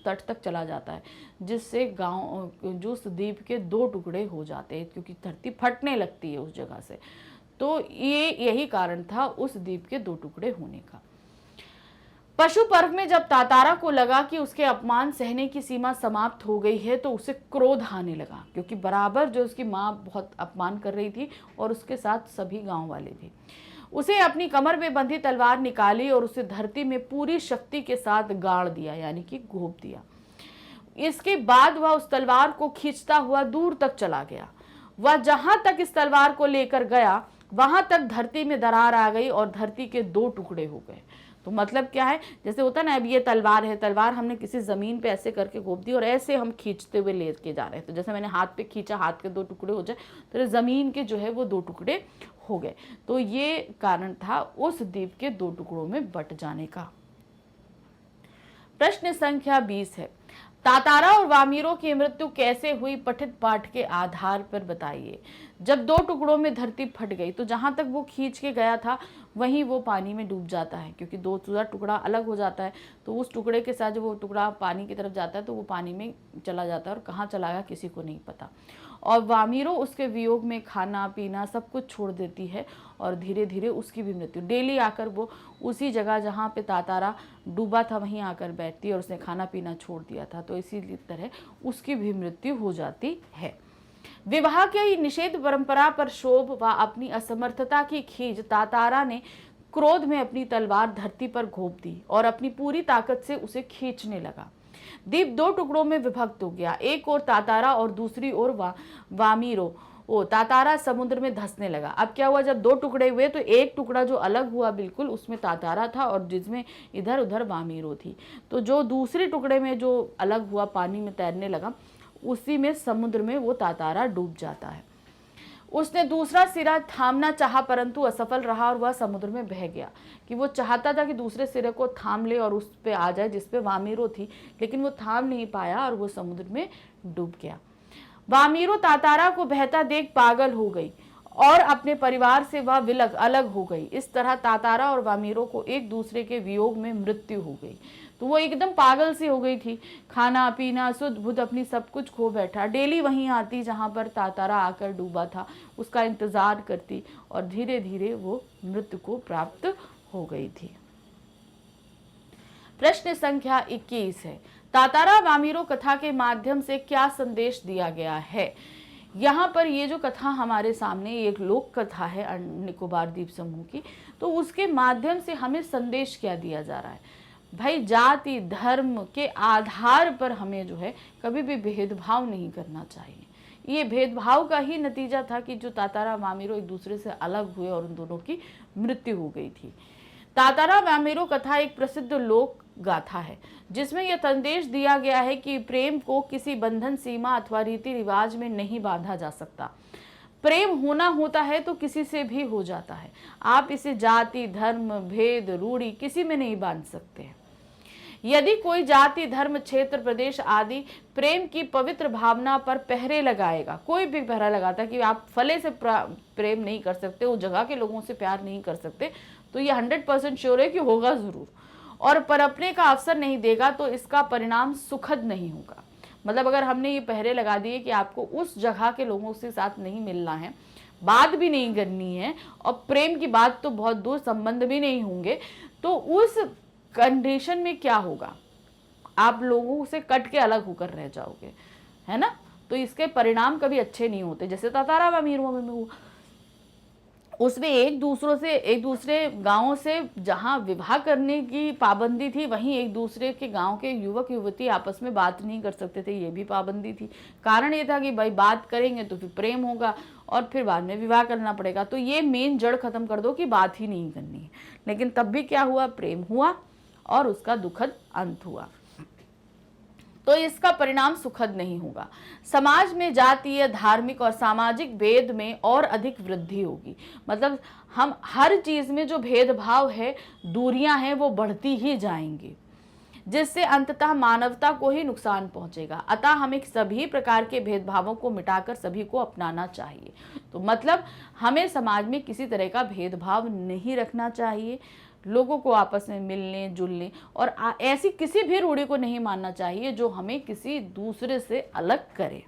तट तक चला जाता है, जिससे गांव जो उस द्वीप के दो टुकड़े हो जाते हैं, क्योंकि धरती फटने लगती है उस जगह से। तो यही कारण था उस द्वीप के दो टुकड़े होने का। पशु पर्व में जब तातारा को लगा कि उसके अपमान सहने की सीमा समाप्त हो गई है तो उसे क्रोध आने लगा, क्योंकि बराबर जो उसकी माँ बहुत अपमान कर रही थी और उसके साथ सभी गांव वाले भी। उसे अपनी कमर में बंधी तलवार निकाली और उसे धरती में पूरी शक्ति के साथ गाड़ दिया, यानी कि घोंप दिया। इसके बाद वह उस तलवार को खींचता हुआ दूर तक चला गया। वह जहां तक इस तलवार को लेकर गया वहां तक धरती में दरार आ गई और धरती के 2 टुकड़े हो गए। तो मतलब क्या है, जैसे होता ना, अब ये तलवार है, तलवार हमने किसी जमीन पे ऐसे करके घोंप दी और ऐसे हम खींचते हुए लेके जा रहे हैं। तो जैसे मैंने हाथ पे खींचा, हाथ के 2 टुकड़े हो जाए, तो जमीन के जो है वो 2 टुकड़े हो गए। तो ये कारण था उस द्वीप के 2 टुकड़ों में बट जाने का। प्रश्न संख्या 20 है, तातारा और वामीरों की मृत्यु कैसे हुई, पठित पाठ के आधार पर बताइए। जब 2 टुकड़ों में धरती फट गई तो जहां तक वो खींच के गया था वहीं वो पानी में डूब जाता है, क्योंकि 2 टुकड़ा अलग हो जाता है। तो उस टुकड़े के साथ जब वो टुकड़ा पानी की तरफ जाता है तो वो पानी में चला जाता है और कहाँ चला गया किसी को नहीं पता। और वामीरो उसके वियोग में खाना पीना सब कुछ छोड़ देती है और धीरे धीरे उसकी भी मृत्यु, डेली आकर वो उसी जगह जहाँ पे तातारा डूबा था वहीं आकर बैठती है और उसने खाना पीना छोड़ दिया था। तो इसी तरह उसकी भी मृत्यु हो जाती है। विवाह की निषेध परंपरा पर शोभ व अपनी असमर्थता की खींच तातारा ने क्रोध में अपनी तलवार धरती पर घोंप दी और अपनी पूरी ताकत से उसे खींचने लगा। द्वीप 2 टुकड़ों में विभक्त हो गया, एक ओर तातारा और दूसरी ओर वामीरो। तातारा समुद्र में धंसने लगा। अब क्या हुआ, जब 2 टुकड़े हुए तो एक टुकड़ा जो अलग हुआ बिल्कुल उसमें तातारा था और जिसमें इधर उधर वामीरो थी। तो जो दूसरे टुकड़े में जो अलग हुआ पानी में तैरने लगा, उसी में समुद्र में वो तातारा डूब जाता है। उसने दूसरा सिरा थामना चाहा परंतु असफल रहा और वह समुद्र में बह गया। कि वो चाहता था कि दूसरे सिरे को थाम ले और उस पे आ जाए जिस पे वामीरो थी, लेकिन वो थाम नहीं पाया और वो समुद्र में डूब गया। वामीरो तातारा को बहता देख पागल हो गई और अपने परिवार से वह विलग अलग हो गई। इस तरह तातारा और वामीरो को एक दूसरे के वियोग में मृत्यु हो गई। तो वो एकदम पागल सी हो गई थी, खाना पीना सुध बुध अपनी सब कुछ खो बैठा। डेली वहीं आती जहाँ पर तातारा आकर डूबा था, उसका इंतजार करती और धीरे धीरे वो मृत्यु को प्राप्त हो गई थी। प्रश्न संख्या 21 है, तातारा वामीरो कथा के माध्यम से क्या संदेश दिया गया है। यहाँ पर ये जो कथा हमारे सामने एक लोक कथा है निकोबार द्वीप समूह की, तो उसके माध्यम से हमें संदेश क्या दिया जा रहा है। भाई जाति धर्म के आधार पर हमें जो है कभी भी भेदभाव नहीं करना चाहिए। ये भेदभाव का ही नतीजा था कि जो तातारा वामीरो एक दूसरे से अलग हुए और उन दोनों की मृत्यु हो गई थी। तातारा वामीरो कथा एक प्रसिद्ध लोक गाथा है जिसमें यह संदेश दिया गया है कि प्रेम को किसी बंधन सीमा अथवा रीति रिवाज में नहीं बांधा जा सकता। प्रेम होना होता है तो किसी से भी हो जाता है। आप इसे जाति धर्म भेद रूढ़ी किसी में नहीं बांध सकते। यदि कोई जाति धर्म क्षेत्र प्रदेश आदि प्रेम की पवित्र भावना पर पहरे लगाएगा, कोई भी पहरा लगाता है कि आप फले से प्रेम नहीं कर सकते, उस जगह के लोगों से प्यार नहीं कर सकते, तो ये 100% श्योर है कि होगा जरूर। और परपने का अवसर नहीं देगा तो इसका परिणाम सुखद नहीं होगा। मतलब अगर हमने ये पहरे लगा दिए कि आपको उस जगह के लोगों से साथ नहीं मिलना है, बात भी नहीं करनी है और प्रेम की बात तो बहुत दूर, संबंध भी नहीं होंगे, तो उस कंडीशन में क्या होगा, आप लोगों से कट के अलग होकर रह जाओगे, है ना। तो इसके परिणाम कभी अच्छे नहीं होते। जैसे तातारा वामीरो में हुआ, उसमें एक दूसरे गांवों से जहां विवाह करने की पाबंदी थी, वहीं एक दूसरे के गांव के युवक युवती आपस में बात नहीं कर सकते थे, ये भी पाबंदी थी। कारण ये था कि भाई बात करेंगे तो फिर प्रेम होगा और फिर बाद में विवाह करना पड़ेगा। तो ये मेन जड़ खत्म कर दो कि बात ही नहीं करनी है। लेकिन तब भी क्या हुआ, प्रेम हुआ और उसका दुखद अंत हुआ। तो इसका परिणाम सुखद नहीं होगा। समाज में जातीय धार्मिक और सामाजिक भेद में और अधिक वृद्धि होगी। मतलब हम हर चीज में जो भेदभाव है, दूरियां हैं, वो बढ़ती ही जाएंगी, जिससे अंततः मानवता को ही नुकसान पहुंचेगा। अतः हमें सभी प्रकार के भेदभावों को मिटाकर सभी को अपनाना चाहिए। तो मतलब हमें समाज में किसी तरह का भेदभाव नहीं रखना चाहिए, लोगों को आपस में मिलने जुलने और ऐसी किसी भी रूढ़ी को नहीं मानना चाहिए जो हमें किसी दूसरे से अलग करे।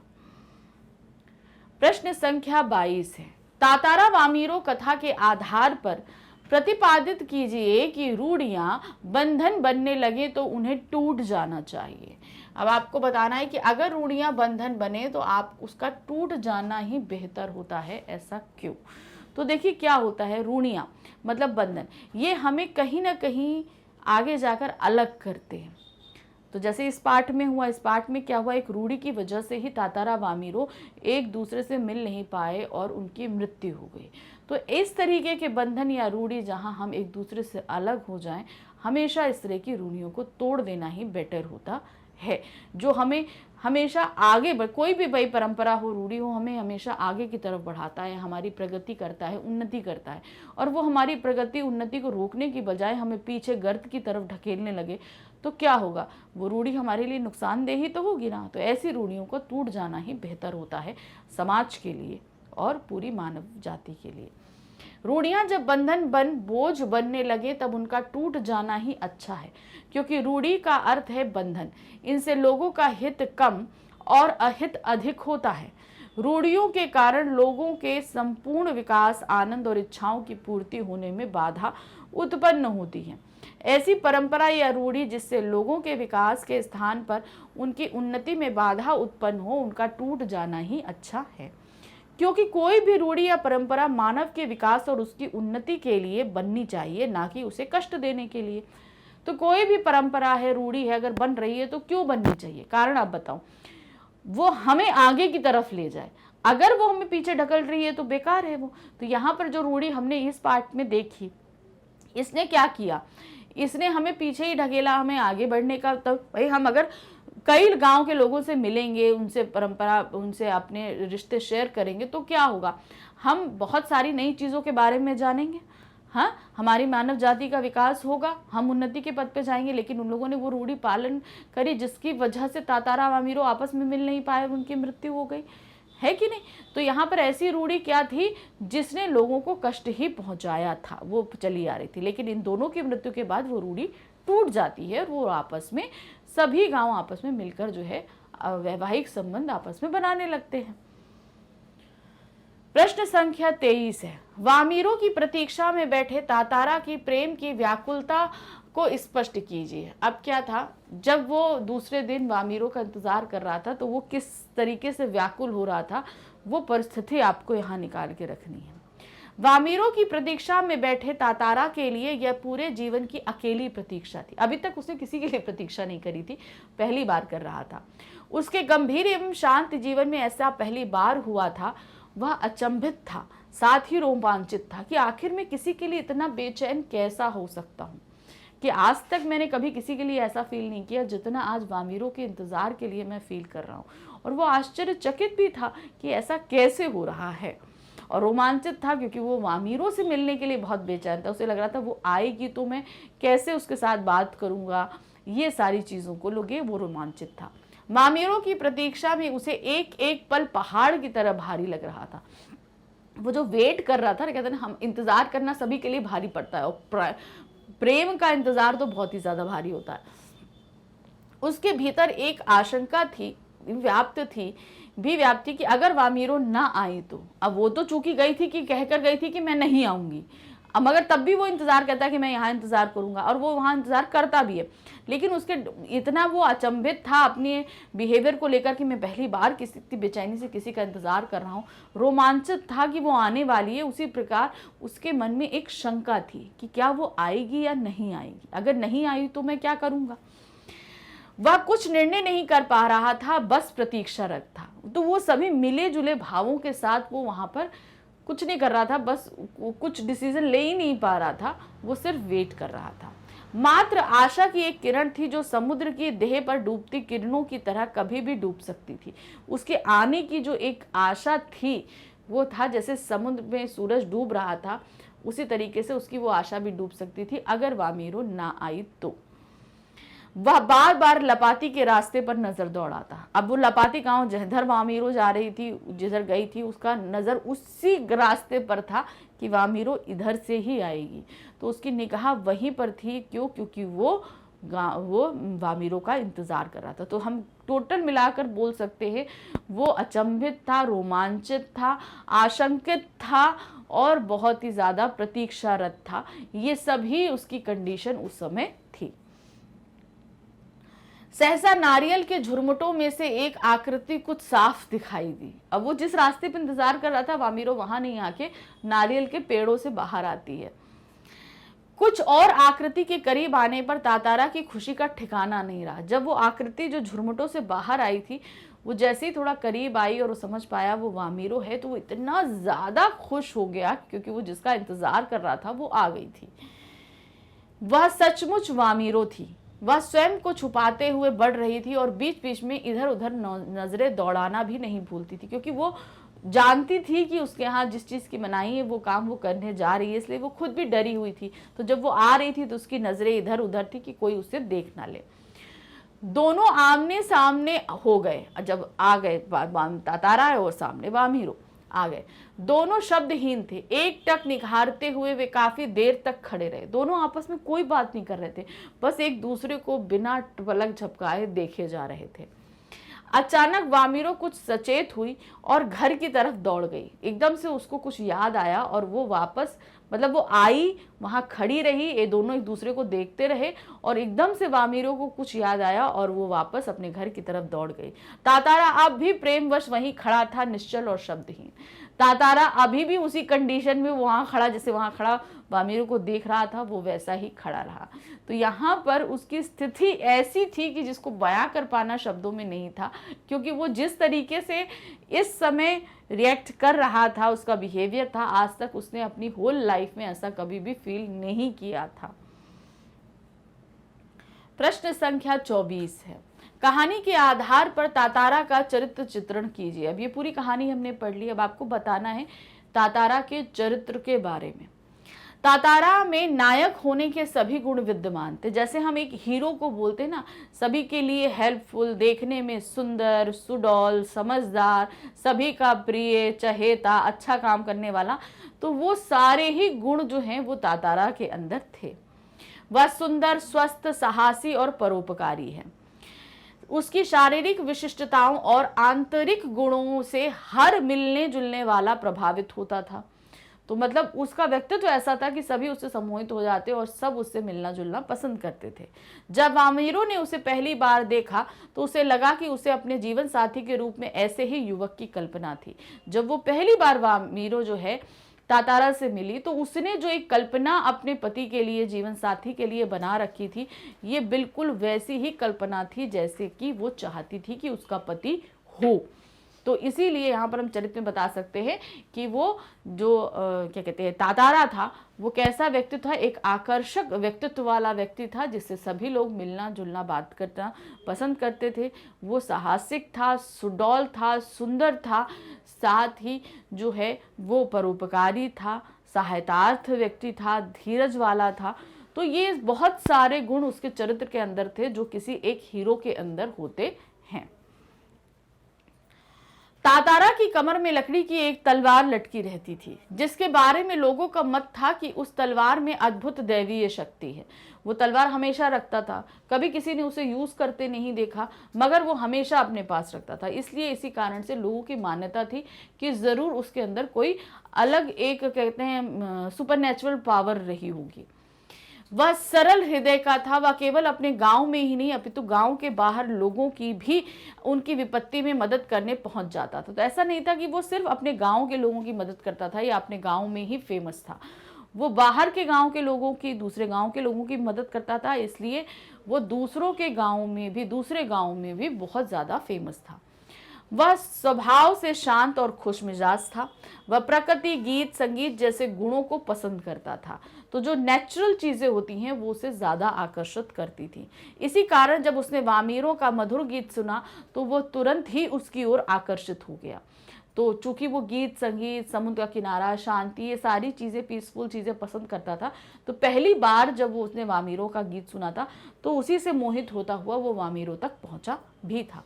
प्रश्न संख्या 22 है, तातारा वामीरो कथा के आधार पर प्रतिपादित कीजिए कि रूढ़ियां बंधन बनने लगे तो उन्हें टूट जाना चाहिए। अब आपको बताना है कि अगर रूढ़ियां बंधन बने तो आप उसका टूट जाना ही बेहतर होता है, ऐसा क्यों? तो देखिए क्या होता है, रूढ़ियां मतलब बंधन, ये हमें कहीं ना कहीं आगे जाकर अलग करते हैं। तो जैसे इस पाठ में हुआ, इस पाठ में क्या हुआ, एक रूढ़ी की वजह से ही तातारा वामीरो एक दूसरे से मिल नहीं पाए और उनकी मृत्यु हो गई। तो इस तरीके के बंधन या रूढ़ी जहां हम एक दूसरे से अलग हो जाएं, हमेशा इस तरह की रूढ़ियों को तोड़ देना ही बेटर होता है, जो हमें हमेशा आगे कोई भी भाई परंपरा हो, रूढ़ी हो, हमें हमेशा आगे की तरफ बढ़ाता है, हमारी प्रगति करता है, उन्नति करता है। और वो हमारी प्रगति उन्नति को रोकने की बजाय हमें पीछे गर्त की तरफ ढकेलने लगे तो क्या होगा, वो रूढ़ी हमारे लिए नुकसानदेह ही तो होगी ना। तो ऐसी रूढ़ियों को टूट जाना ही बेहतर होता है समाज के लिए और पूरी मानव जाति के लिए। रूढ़ियां जब बंधन बन बोझ बनने लगे तब उनका टूट जाना ही अच्छा है, क्योंकि रूढ़ी का अर्थ है बंधन। इनसे लोगों का हित कम और अहित अधिक होता है। रूढ़ियों के कारण लोगों के संपूर्ण विकास, आनंद और इच्छाओं की पूर्ति होने में बाधा उत्पन्न होती है। ऐसी परंपरा या रूढ़ी जिससे लोगों के विकास के स्थान पर उनकी उन्नति में बाधा उत्पन्न हो, उनका टूट जाना ही अच्छा है। क्योंकि कोई भी रूढ़ी या परंपरा मानव के विकास और उसकी उन्नति के लिए बननी चाहिए, ना कि उसे कष्ट देने के लिए। तो कोई भी परंपरा है, रूढ़ी है, अगर बन रही है तो क्यों बननी चाहिए? कारण आप बताओ, वो हमें आगे की तरफ ले जाए। अगर वो हमें पीछे ढकल रही है तो बेकार है वो। तो यहाँ पर जो रूढ़ी हमने इस पाठ में देखी, इसने क्या किया, इसने हमें पीछे ही ढकेला, हमें आगे बढ़ने का। तब भाई हम अगर कई गांव के लोगों से मिलेंगे, उनसे परंपरा, उनसे अपने रिश्ते शेयर करेंगे तो क्या होगा, हम बहुत सारी नई चीज़ों के बारे में जानेंगे। हाँ, हमारी मानव जाति का विकास होगा, हम उन्नति के पद पे जाएंगे। लेकिन उन लोगों ने वो रूढ़ी पालन करी जिसकी वजह से तातारा वामीरो आपस में मिल नहीं पाए, उनकी मृत्यु हो गई, है कि नहीं? तो यहाँ पर ऐसी रूढ़ी क्या थी जिसने लोगों को कष्ट ही पहुंचाया था, वो चली आ रही थी। लेकिन इन दोनों की मृत्यु के बाद वो रूढ़ी टूट जाती है और वो आपस में, सभी गांव आपस में मिलकर जो है वैवाहिक संबंध आपस में बनाने लगते हैं। प्रश्न संख्या 23 है, वामीरो की प्रतीक्षा में बैठे तातारा की प्रेम की व्याकुलता को स्पष्ट कीजिए। अब क्या था, जब वो दूसरे दिन वामीरो का इंतजार कर रहा था तो वो किस तरीके से व्याकुल हो रहा था, वो परिस्थिति आपको यहाँ निकाल के रखनी है। वामीरो की प्रतीक्षा में बैठे तातारा के लिए यह पूरे जीवन की अकेली प्रतीक्षा थी। अभी तक उसने किसी के लिए प्रतीक्षा नहीं करी थी, पहली बार कर रहा था। उसके गंभीर एवं शांत जीवन में ऐसा पहली बार हुआ था। वह अचंभित था, साथ ही रोमांचित था कि आखिर मैं किसी के लिए इतना बेचैन कैसा हो सकता हूँ, कि आज तक मैंने कभी किसी के लिए ऐसा फील नहीं किया जितना आज वामीरो के इंतजार के लिए मैं फील कर रहा हूँ। और वो आश्चर्यचकित भी था कि ऐसा कैसे हो रहा है, और रोमांचित था क्योंकि वो वामीरो से मिलने के लिए बहुत बेचैन था। उसे लग रहा था वो आएगी तो मैं कैसे उसके साथ बात करूंगा, ये सारी चीज़ों को लोगे वो रोमांचित था। वामीरो की प्रतीक्षा में उसे एक एक पल पहाड़ की तरह भारी लग रहा था। वो जो वेट कर रहा था ना, कहते हैं हम इंतजार करना सभी के लिए भारी पड़ता है, और प्रेम का इंतजार तो बहुत ही ज्यादा भारी होता है। उसके भीतर एक आशंका थी, व्याप्त थी कि अगर वामीरो ना आई तो, अब वो तो चूंकि गई थी कि कहकर गई थी कि मैं नहीं आऊंगी, अब मगर तब भी वो इंतजार करता है कि मैं यहाँ इंतजार करूंगा, और वो वहाँ इंतजार करता भी है। लेकिन उसके इतना वो अचंभित था अपने बिहेवियर को लेकर कि मैं पहली बार किसी बेचैनी से किसी का इंतजार कर रहा हूँ, रोमांचित था कि वो आने वाली है। उसी प्रकार उसके मन में एक शंका थी कि क्या वो आएगी या नहीं आएगी, अगर नहीं आई तो मैं क्या करूँगा। वह कुछ निर्णय नहीं कर पा रहा था, बस प्रतीक्षारत था। तो वो सभी मिले जुले भावों के साथ वो वहाँ पर कुछ नहीं कर रहा था, बस कुछ डिसीजन ले ही नहीं पा रहा था, वो सिर्फ वेट कर रहा था। मात्र आशा की एक किरण थी जो समुद्र की देह पर डूबती किरणों की तरह कभी भी डूब सकती थी। उसके आने की जो एक आशा थी वो था जैसे समुद्र में सूरज डूब रहा था, उसी तरीके से उसकी वो आशा भी डूब सकती थी अगर वामीरो ना आई तो। वह बार बार लपाती के रास्ते पर नजर दौड़ाता। अब वो लपाती गांव जिधर वामीरो जा रही थी, जिधर गई थी, उसका नजर उसी रास्ते पर था कि वामीरो इधर से ही आएगी। तो उसकी निगाह वहीं पर थी। क्यों? क्योंकि वो वामीरो का इंतजार कर रहा था। तो हम टोटल मिलाकर बोल सकते हैं वो अचंभित था, रोमांचित था, आशंकित था, और बहुत ही ज़्यादा प्रतीक्षारत था। ये सभी उसकी कंडीशन उस समय थी। सहसा नारियल के झुरमुटों में से एक आकृति कुछ साफ दिखाई दी। अब वो जिस रास्ते पर इंतजार कर रहा था वामीरो वहां नहीं आके नारियल के पेड़ों से बाहर आती है। कुछ और आकृति के करीब आने पर तातारा की खुशी का ठिकाना नहीं रहा। जब वो आकृति जो झुरमुटों से बाहर आई थी, वो जैसे ही थोड़ा करीब आई और वो समझ पाया वो वामीरो है, तो वो इतना ज्यादा खुश हो गया क्योंकि वो जिसका इंतजार कर रहा था वो आ गई थी। वह सचमुच वामीरो थी। वह स्वयं को छुपाते हुए बढ़ रही थी और बीच बीच में इधर उधर नजरें दौड़ाना भी नहीं भूलती थी, क्योंकि वो जानती थी कि उसके यहाँ जिस चीज़ की मनाही है वो काम वो करने जा रही है, इसलिए वो खुद भी डरी हुई थी। तो जब वो आ रही थी तो उसकी नज़रें इधर उधर थी कि कोई उसे देख ना ले। दोनों आमने सामने हो गए। जब आ गए तातारा और सामने वामीरो आ गए, दोनों शब्दहीन थे। एक टक निखारते हुए वे काफी देर तक खड़े रहे। दोनों आपस में कोई बात नहीं कर रहे थे, बस एक दूसरे को बिना पलक झपकाए देखे जा रहे थे। अचानक वामीरो कुछ सचेत हुई और घर की तरफ दौड़ गई। एकदम से उसको कुछ याद आया और वो वापस वो आई, वहां खड़ी रही, ये दोनों एक दूसरे को देखते रहे और एकदम से वामीरो को कुछ याद आया और वो वापस अपने घर की तरफ दौड़ गई। तातारा अब भी प्रेमवश वहीं खड़ा था, निश्चल और शब्दहीन। तातारा अभी भी उसी कंडीशन में वहां खड़ा, जैसे वहां खड़ा वामीरो को देख रहा था, वो वैसा ही खड़ा रहा। तो यहाँ पर उसकी स्थिति ऐसी थी कि जिसको बयां कर पाना शब्दों में नहीं था, क्योंकि वो जिस तरीके से इस समय रिएक्ट कर रहा था, उसका बिहेवियर था, आज तक उसने अपनी होल लाइफ में ऐसा कभी भी फील नहीं किया था। प्रश्न संख्या 24 है, कहानी के आधार पर तातारा का चरित्र चित्रण कीजिए। अब ये पूरी कहानी हमने पढ़ ली, अब आपको बताना है तातारा के चरित्र के बारे में। तातारा में नायक होने के सभी गुण विद्यमान थे। जैसे हम एक हीरो को बोलते हैं ना, सभी के लिए हेल्पफुल, देखने में सुंदर, सुडौल, समझदार, सभी का प्रिय, चहेता, अच्छा काम करने वाला, तो वो सारे ही गुण जो हैं वो तातारा के अंदर थे। वह सुंदर, स्वस्थ, साहसी और परोपकारी है। उसकी शारीरिक विशिष्टताओं और आंतरिक गुणों से हर मिलने जुलने वाला प्रभावित होता था। तो उसका व्यक्तित्व ऐसा था कि सभी उससे सम्मोहित हो जाते और सब उससे मिलना जुलना पसंद करते थे। जब वामीरो ने उसे पहली बार देखा तो उसे लगा कि उसे अपने जीवन साथी के रूप में ऐसे ही युवक की कल्पना थी। जब वो पहली बार वामीरो जो है तातारा से मिली तो उसने जो एक कल्पना अपने पति के लिए, जीवन साथी के लिए बना रखी थी, ये बिल्कुल वैसी ही कल्पना थी जैसे कि वो चाहती थी कि उसका पति हो। तो इसीलिए यहाँ पर हम चरित्र में बता सकते हैं कि वो जो क्या कहते हैं तातारा था, वो कैसा व्यक्तित्व था, एक आकर्षक व्यक्तित्व वाला व्यक्ति था जिससे सभी लोग मिलना जुलना बात करना पसंद करते थे। वो साहसिक था, सुडौल था, सुंदर था, साथ ही जो है वो परोपकारी था, सहायतार्थ व्यक्ति था, धीरज वाला था। तो ये बहुत सारे गुण उसके चरित्र के अंदर थे जो किसी एक हीरो के अंदर होते हैं। तातारा की कमर में लकड़ी की एक तलवार लटकी रहती थी, जिसके बारे में लोगों का मत था कि उस तलवार में अद्भुत दैवीय शक्ति है। वो तलवार हमेशा रखता था, कभी किसी ने उसे यूज करते नहीं देखा, मगर वो हमेशा अपने पास रखता था। इसलिए इसी कारण से लोगों की मान्यता थी कि जरूर उसके अंदर कोई अलग एक कहते हैं सुपरनेचुरल पावर रही होगी। वह सरल हृदय का था। वह केवल अपने गांव में ही नहीं अपितु गांव के बाहर लोगों की भी उनकी विपत्ति में मदद करने पहुंच जाता था। तो ऐसा नहीं था कि वो सिर्फ अपने गांव के लोगों की मदद करता था या अपने गांव में ही फेमस था, वो बाहर के गांव के लोगों की, दूसरे गांव के लोगों की मदद करता था। इसलिए वो दूसरों के गांव में भी, दूसरे गांव में भी बहुत ज़्यादा फेमस था। वह स्वभाव से शांत और खुशमिजाज था। वह प्रकृति, गीत, संगीत जैसे गुणों को पसंद करता था। तो जो नेचुरल चीज़ें होती हैं वो उसे ज़्यादा आकर्षित करती थी। इसी कारण जब उसने वामीरो का मधुर गीत सुना तो वो तुरंत ही उसकी ओर आकर्षित हो गया। तो चूंकि वो गीत, संगीत, समुद्र का किनारा, शांति, ये सारी चीज़ें, पीसफुल चीज़ें पसंद करता था, तो पहली बार जब वो उसने वामीरो का गीत सुना था तो उसी से मोहित होता हुआ वो वामीरो तक पहुंचा भी था।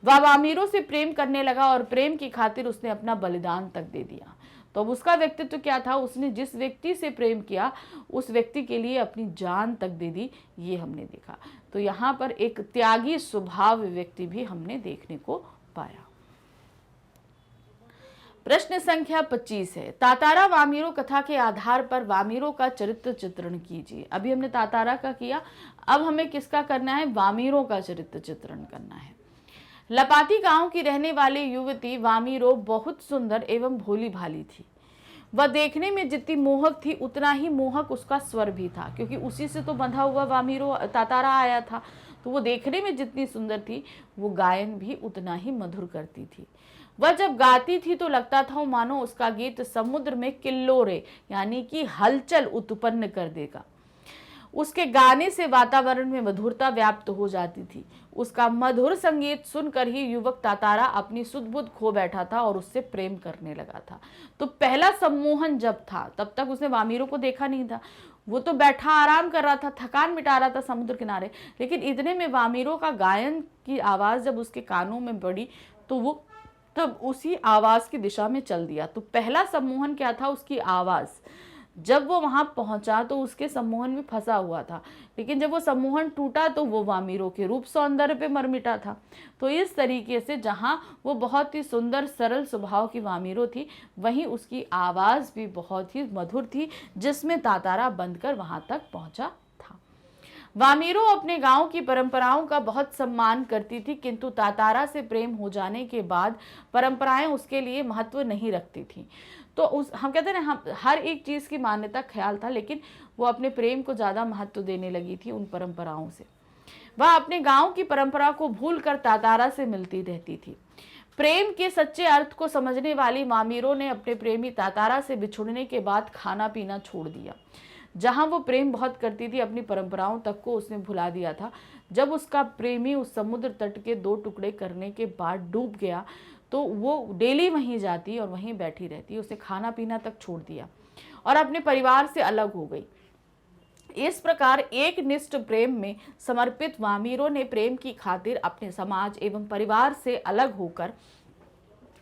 वह वामीरो से प्रेम करने लगा और प्रेम की खातिर उसने अपना बलिदान तक दे दिया। तो अब उसका व्यक्तित्व क्या था, उसने जिस व्यक्ति से प्रेम किया उस व्यक्ति के लिए अपनी जान तक दे दी, ये हमने देखा। तो यहाँ पर एक त्यागी स्वभाव व्यक्ति भी हमने देखने को पाया। प्रश्न संख्या 25 है, तातारा वामीरो कथा के आधार पर वामीरो का चरित्र चित्रण कीजिए। अभी हमने तातारा का किया, अब हमें किसका करना है, वामीरो का चरित्र चित्रण करना है। लपाती गांव की रहने वाली युवती वामीरो बहुत सुंदर एवं भोली भाली थी। वह देखने में जितनी मोहक थी उतना ही मोहक उसका स्वर भी था, क्योंकि उसी से तो बंधा हुआ वामीरो तातारा आया था। तो वो देखने में जितनी सुंदर थी वो गायन भी उतना ही मधुर करती थी। वह जब गाती थी तो लगता था मानो उसका गीत समुद्र में किल्लोरे यानी कि हलचल उत्पन्न कर देगा। उसके गाने से वातावरण में मधुरता व्याप्त हो जाती थी। उसका मधुर संगीत सुनकर ही युवक तातारा अपनी सुध बुध खो बैठा था और उससे प्रेम करने लगा था। तो पहला सम्मोहन जब था तब तक उसने वामीरो को देखा नहीं था, वो तो बैठा आराम कर रहा था, थकान मिटा रहा था समुद्र किनारे। लेकिन इतने में वामीरो का गायन की आवाज जब उसके कानों में पड़ी तो वो तब उसी आवाज की दिशा में चल दिया। तो पहला सम्मोहन क्या था, उसकी आवाज। जब वो वहां पहुंचा तो उसके सम्मोहन में फंसा हुआ था, लेकिन जब वो सम्मोहन टूटा तो वो वामीरो के रूप सौंदर्य पे मर मिटा था। तो इस तरीके से जहां वो बहुत ही सुंदर सरल स्वभाव की वामीरो थी, वहीं उसकी आवाज भी बहुत ही मधुर थी, जिसमें तातारा बंधकर वहां तक पहुंचा था। वामीरो अपने गांव की परंपराओं का बहुत सम्मान करती थी, किंतु तातारा से प्रेम हो जाने के बाद परंपराएं उसके लिए महत्व नहीं रखती थी। तो उस हम कहते हैं ना, हम हर एक चीज़ की मान्यता ख्याल था, लेकिन वो अपने प्रेम को ज़्यादा महत्व देने लगी थी उन परंपराओं से। वह अपने गांव की परंपरा को भूलकर तातारा से मिलती रहती थी। प्रेम के सच्चे अर्थ को समझने वाली वामीरो ने अपने प्रेमी तातारा से बिछुड़ने के बाद खाना पीना छोड़ दिया। जहां वो प्रेम बहुत करती थी, अपनी परंपराओं तक को उसने भुला दिया था। जब उसका प्रेमी उस समुद्र तट के 2 टुकड़े करने के बाद डूब गया तो वो डेली वहीं जाती और वहीं बैठी रहती। उसे खाना पीना तक छोड़ दिया और अपने परिवार से अलग हो गई। इस प्रकार एक निष्ठ प्रेम में समर्पित वामीरो ने प्रेम की खातिर अपने समाज एवं परिवार से अलग होकर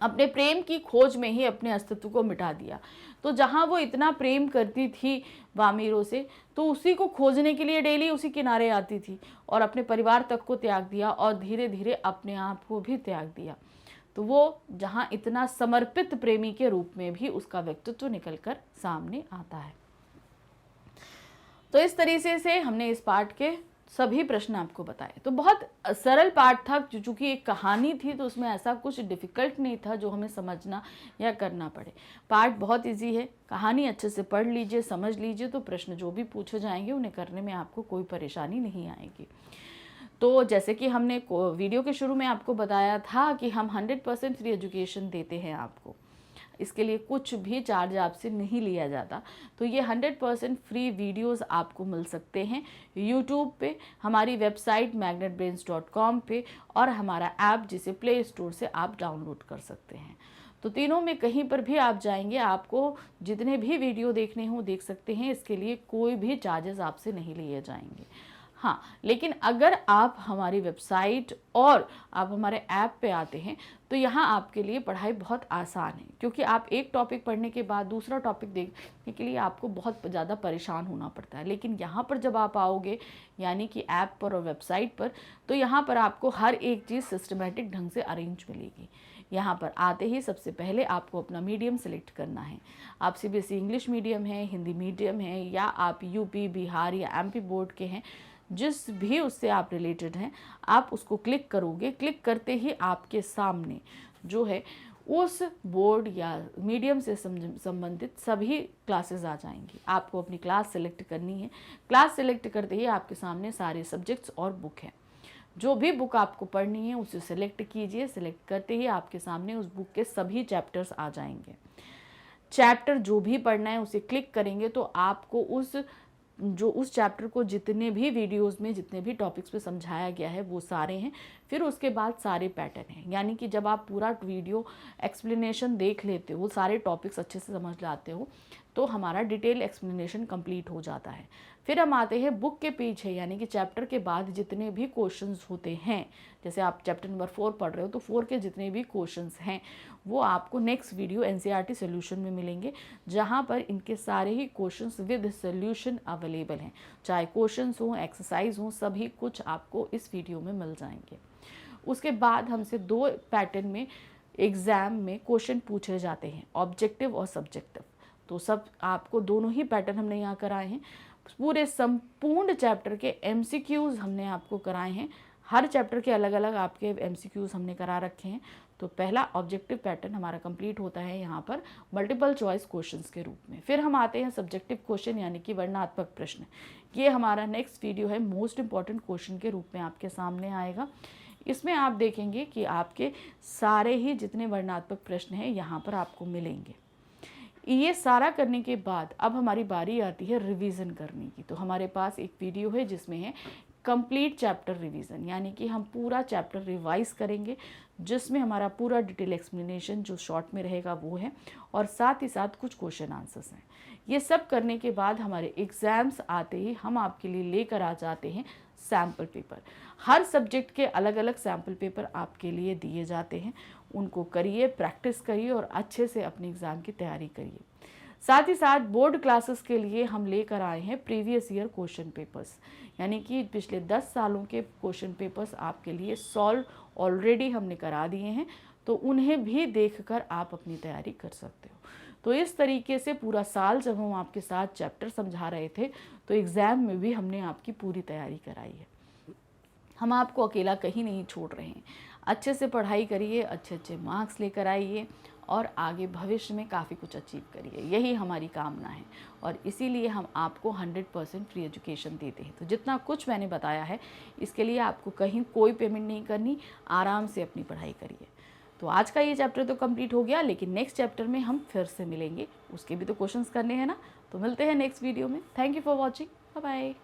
अपने प्रेम की खोज में ही अपने अस्तित्व को मिटा दिया। तो जहां वो इतना प्रेम करती थी वामीरो से, तो उसी को खोजने के लिए डेली उसी किनारे आती थी और अपने परिवार तक को त्याग दिया और धीरे धीरे अपने आप को भी त्याग दिया। तो वो जहां इतना समर्पित प्रेमी के रूप में भी उसका व्यक्तित्व निकलकर सामने आता है। तो इस तरीके से हमने इस पाठ के सभी प्रश्न आपको बताए। तो बहुत सरल पाठ था, चूंकि एक कहानी थी तो उसमें ऐसा कुछ डिफिकल्ट नहीं था जो हमें समझना या करना पड़े। पाठ बहुत इजी है, कहानी अच्छे से पढ़ लीजिए, समझ लीजिए, तो प्रश्न जो भी पूछे जाएंगे उन्हें करने में आपको कोई परेशानी नहीं आएगी। तो जैसे कि हमने वीडियो के शुरू में आपको बताया था कि हम 100% फ्री एजुकेशन देते हैं आपको, इसके लिए कुछ भी चार्ज आपसे नहीं लिया जाता। तो ये 100% फ्री वीडियोस आपको मिल सकते हैं यूट्यूब पे, हमारी वेबसाइट magnetbrains.com पे, और हमारा ऐप जिसे प्ले स्टोर से आप डाउनलोड कर सकते हैं। तो तीनों में कहीं पर भी आप जाएंगे, आपको जितने भी वीडियो देखने हों देख सकते हैं। इसके लिए कोई भी चार्जेस आपसे नहीं लिए जाएंगे। हाँ, लेकिन अगर आप हमारी वेबसाइट और आप हमारे ऐप पे आते हैं तो यहाँ आपके लिए पढ़ाई बहुत आसान है, क्योंकि आप एक टॉपिक पढ़ने के बाद दूसरा टॉपिक देखने के लिए आपको बहुत ज़्यादा परेशान होना पड़ता है। लेकिन यहाँ पर जब आप आओगे, यानी कि ऐप पर और वेबसाइट पर, तो यहाँ पर आपको हर एक चीज़ सिस्टमेटिक ढंग से अरेंज मिलेगी। यहाँ पर आते ही सबसे पहले आपको अपना मीडियम सेलेक्ट करना है। आप सीबीएसई इंग्लिश मीडियम है, हिंदी मीडियम है, या आप यूपी, बिहार या एमपी बोर्ड के हैं, जिस भी उससे आप रिलेटेड हैं, आप उसको क्लिक करोगे। क्लिक करते ही आपके सामने जो है उस बोर्ड या मीडियम से संबंधित सभी क्लासेस आ जाएंगी। आपको अपनी क्लास सेलेक्ट करनी है। क्लास सेलेक्ट करते ही आपके सामने सारे सब्जेक्ट्स और बुक हैं। जो भी बुक आपको पढ़नी है उसे सेलेक्ट कीजिए। सेलेक्ट करते ही आपके सामने उस बुक के सभी चैप्टर्स आ जाएंगे। चैप्टर जो भी पढ़ना है उसे क्लिक करेंगे तो आपको उस चैप्टर को जितने भी वीडियोस में जितने भी टॉपिक्स पे समझाया गया है वो सारे हैं। फिर उसके बाद सारे पैटर्न हैं, यानी कि जब आप पूरा वीडियो एक्सप्लेनेशन देख लेते हो, सारे टॉपिक्स अच्छे से समझ लाते हो, तो हमारा डिटेल एक्सप्लेनेशन कंप्लीट हो जाता है। फिर हम आते हैं बुक के पीछे, यानी कि चैप्टर के बाद जितने भी क्वेश्चंस होते हैं, जैसे आप चैप्टर नंबर 4 पढ़ रहे हो तो 4 के जितने भी क्वेश्चंस हैं वो आपको नेक्स्ट वीडियो एनसीईआरटी सॉल्यूशन में मिलेंगे, जहां पर इनके सारे ही क्वेश्चंस विद सॉल्यूशन अवेलेबल हैं। चाहे क्वेश्चंस हो, एक्सरसाइज हो, सभी कुछ आपको इस वीडियो में मिल जाएंगे। उसके बाद हमसे 2 पैटर्न में एग्ज़ाम में क्वेश्चन पूछे जाते हैं, ऑब्जेक्टिव और सब्जेक्टिव। तो सब आपको दोनों ही पैटर्न हमने यहाँ कराए हैं। पूरे संपूर्ण चैप्टर के MCQs हमने आपको कराए हैं। हर चैप्टर के अलग अलग आपके MCQs हमने करा रखे हैं। तो पहला ऑब्जेक्टिव पैटर्न हमारा कंप्लीट होता है यहाँ पर मल्टीपल चॉइस क्वेश्चंस के रूप में। फिर हम आते हैं सब्जेक्टिव क्वेश्चन यानी कि वर्णनात्मक प्रश्न। ये हमारा नेक्स्ट वीडियो है, मोस्ट इंपॉर्टेंट क्वेश्चन के रूप में आपके सामने आएगा। इसमें आप देखेंगे कि आपके सारे ही जितने वर्णनात्मक प्रश्न हैं यहाँ पर आपको मिलेंगे। ये सारा करने के बाद अब हमारी बारी आती है रिवीजन करने की। तो हमारे पास एक वीडियो है जिसमें है कंप्लीट चैप्टर रिवीजन, यानी कि हम पूरा चैप्टर रिवाइज करेंगे, जिसमें हमारा पूरा डिटेल एक्सप्लेनेशन जो शॉर्ट में रहेगा वो है, और साथ ही साथ कुछ क्वेश्चन आंसर्स हैं। ये सब करने के बाद हमारे एग्ज़ाम्स आते ही हम आपके लिए लेकर आ जाते हैं सैम्पल पेपर। हर सब्जेक्ट के अलग अलग सैम्पल पेपर आपके लिए दिए जाते हैं। उनको करिए, प्रैक्टिस करिए और अच्छे से अपने एग्ज़ाम की तैयारी करिए। साथ ही साथ बोर्ड क्लासेस के लिए हम लेकर आए हैं प्रीवियस ईयर क्वेश्चन पेपर्स, यानी कि पिछले 10 सालों के क्वेश्चन पेपर्स आपके लिए सॉल्व ऑलरेडी हमने करा दिए हैं। तो उन्हें भी देखकर आप अपनी तैयारी कर सकते हो। तो इस तरीके से पूरा साल जब हम आपके साथ चैप्टर समझा रहे थे तो एग्ज़ाम में भी हमने आपकी पूरी तैयारी कराई है। हम आपको अकेला कहीं नहीं छोड़ रहे हैं। अच्छे से पढ़ाई करिए, अच्छे अच्छे मार्क्स लेकर आइए और आगे भविष्य में काफ़ी कुछ अचीव करिए, यही हमारी कामना है। और इसीलिए हम आपको 100% फ्री एजुकेशन देते हैं। तो जितना कुछ मैंने बताया है इसके लिए आपको कहीं कोई पेमेंट नहीं करनी, आराम से अपनी पढ़ाई करिए। तो आज का ये चैप्टर तो कंप्लीट हो गया, लेकिन नेक्स्ट चैप्टर में हम फिर से मिलेंगे, उसके भी तो क्वेश्चंस करने हैं ना। तो मिलते हैं नेक्स्ट वीडियो में। Thank you for watching, bye bye.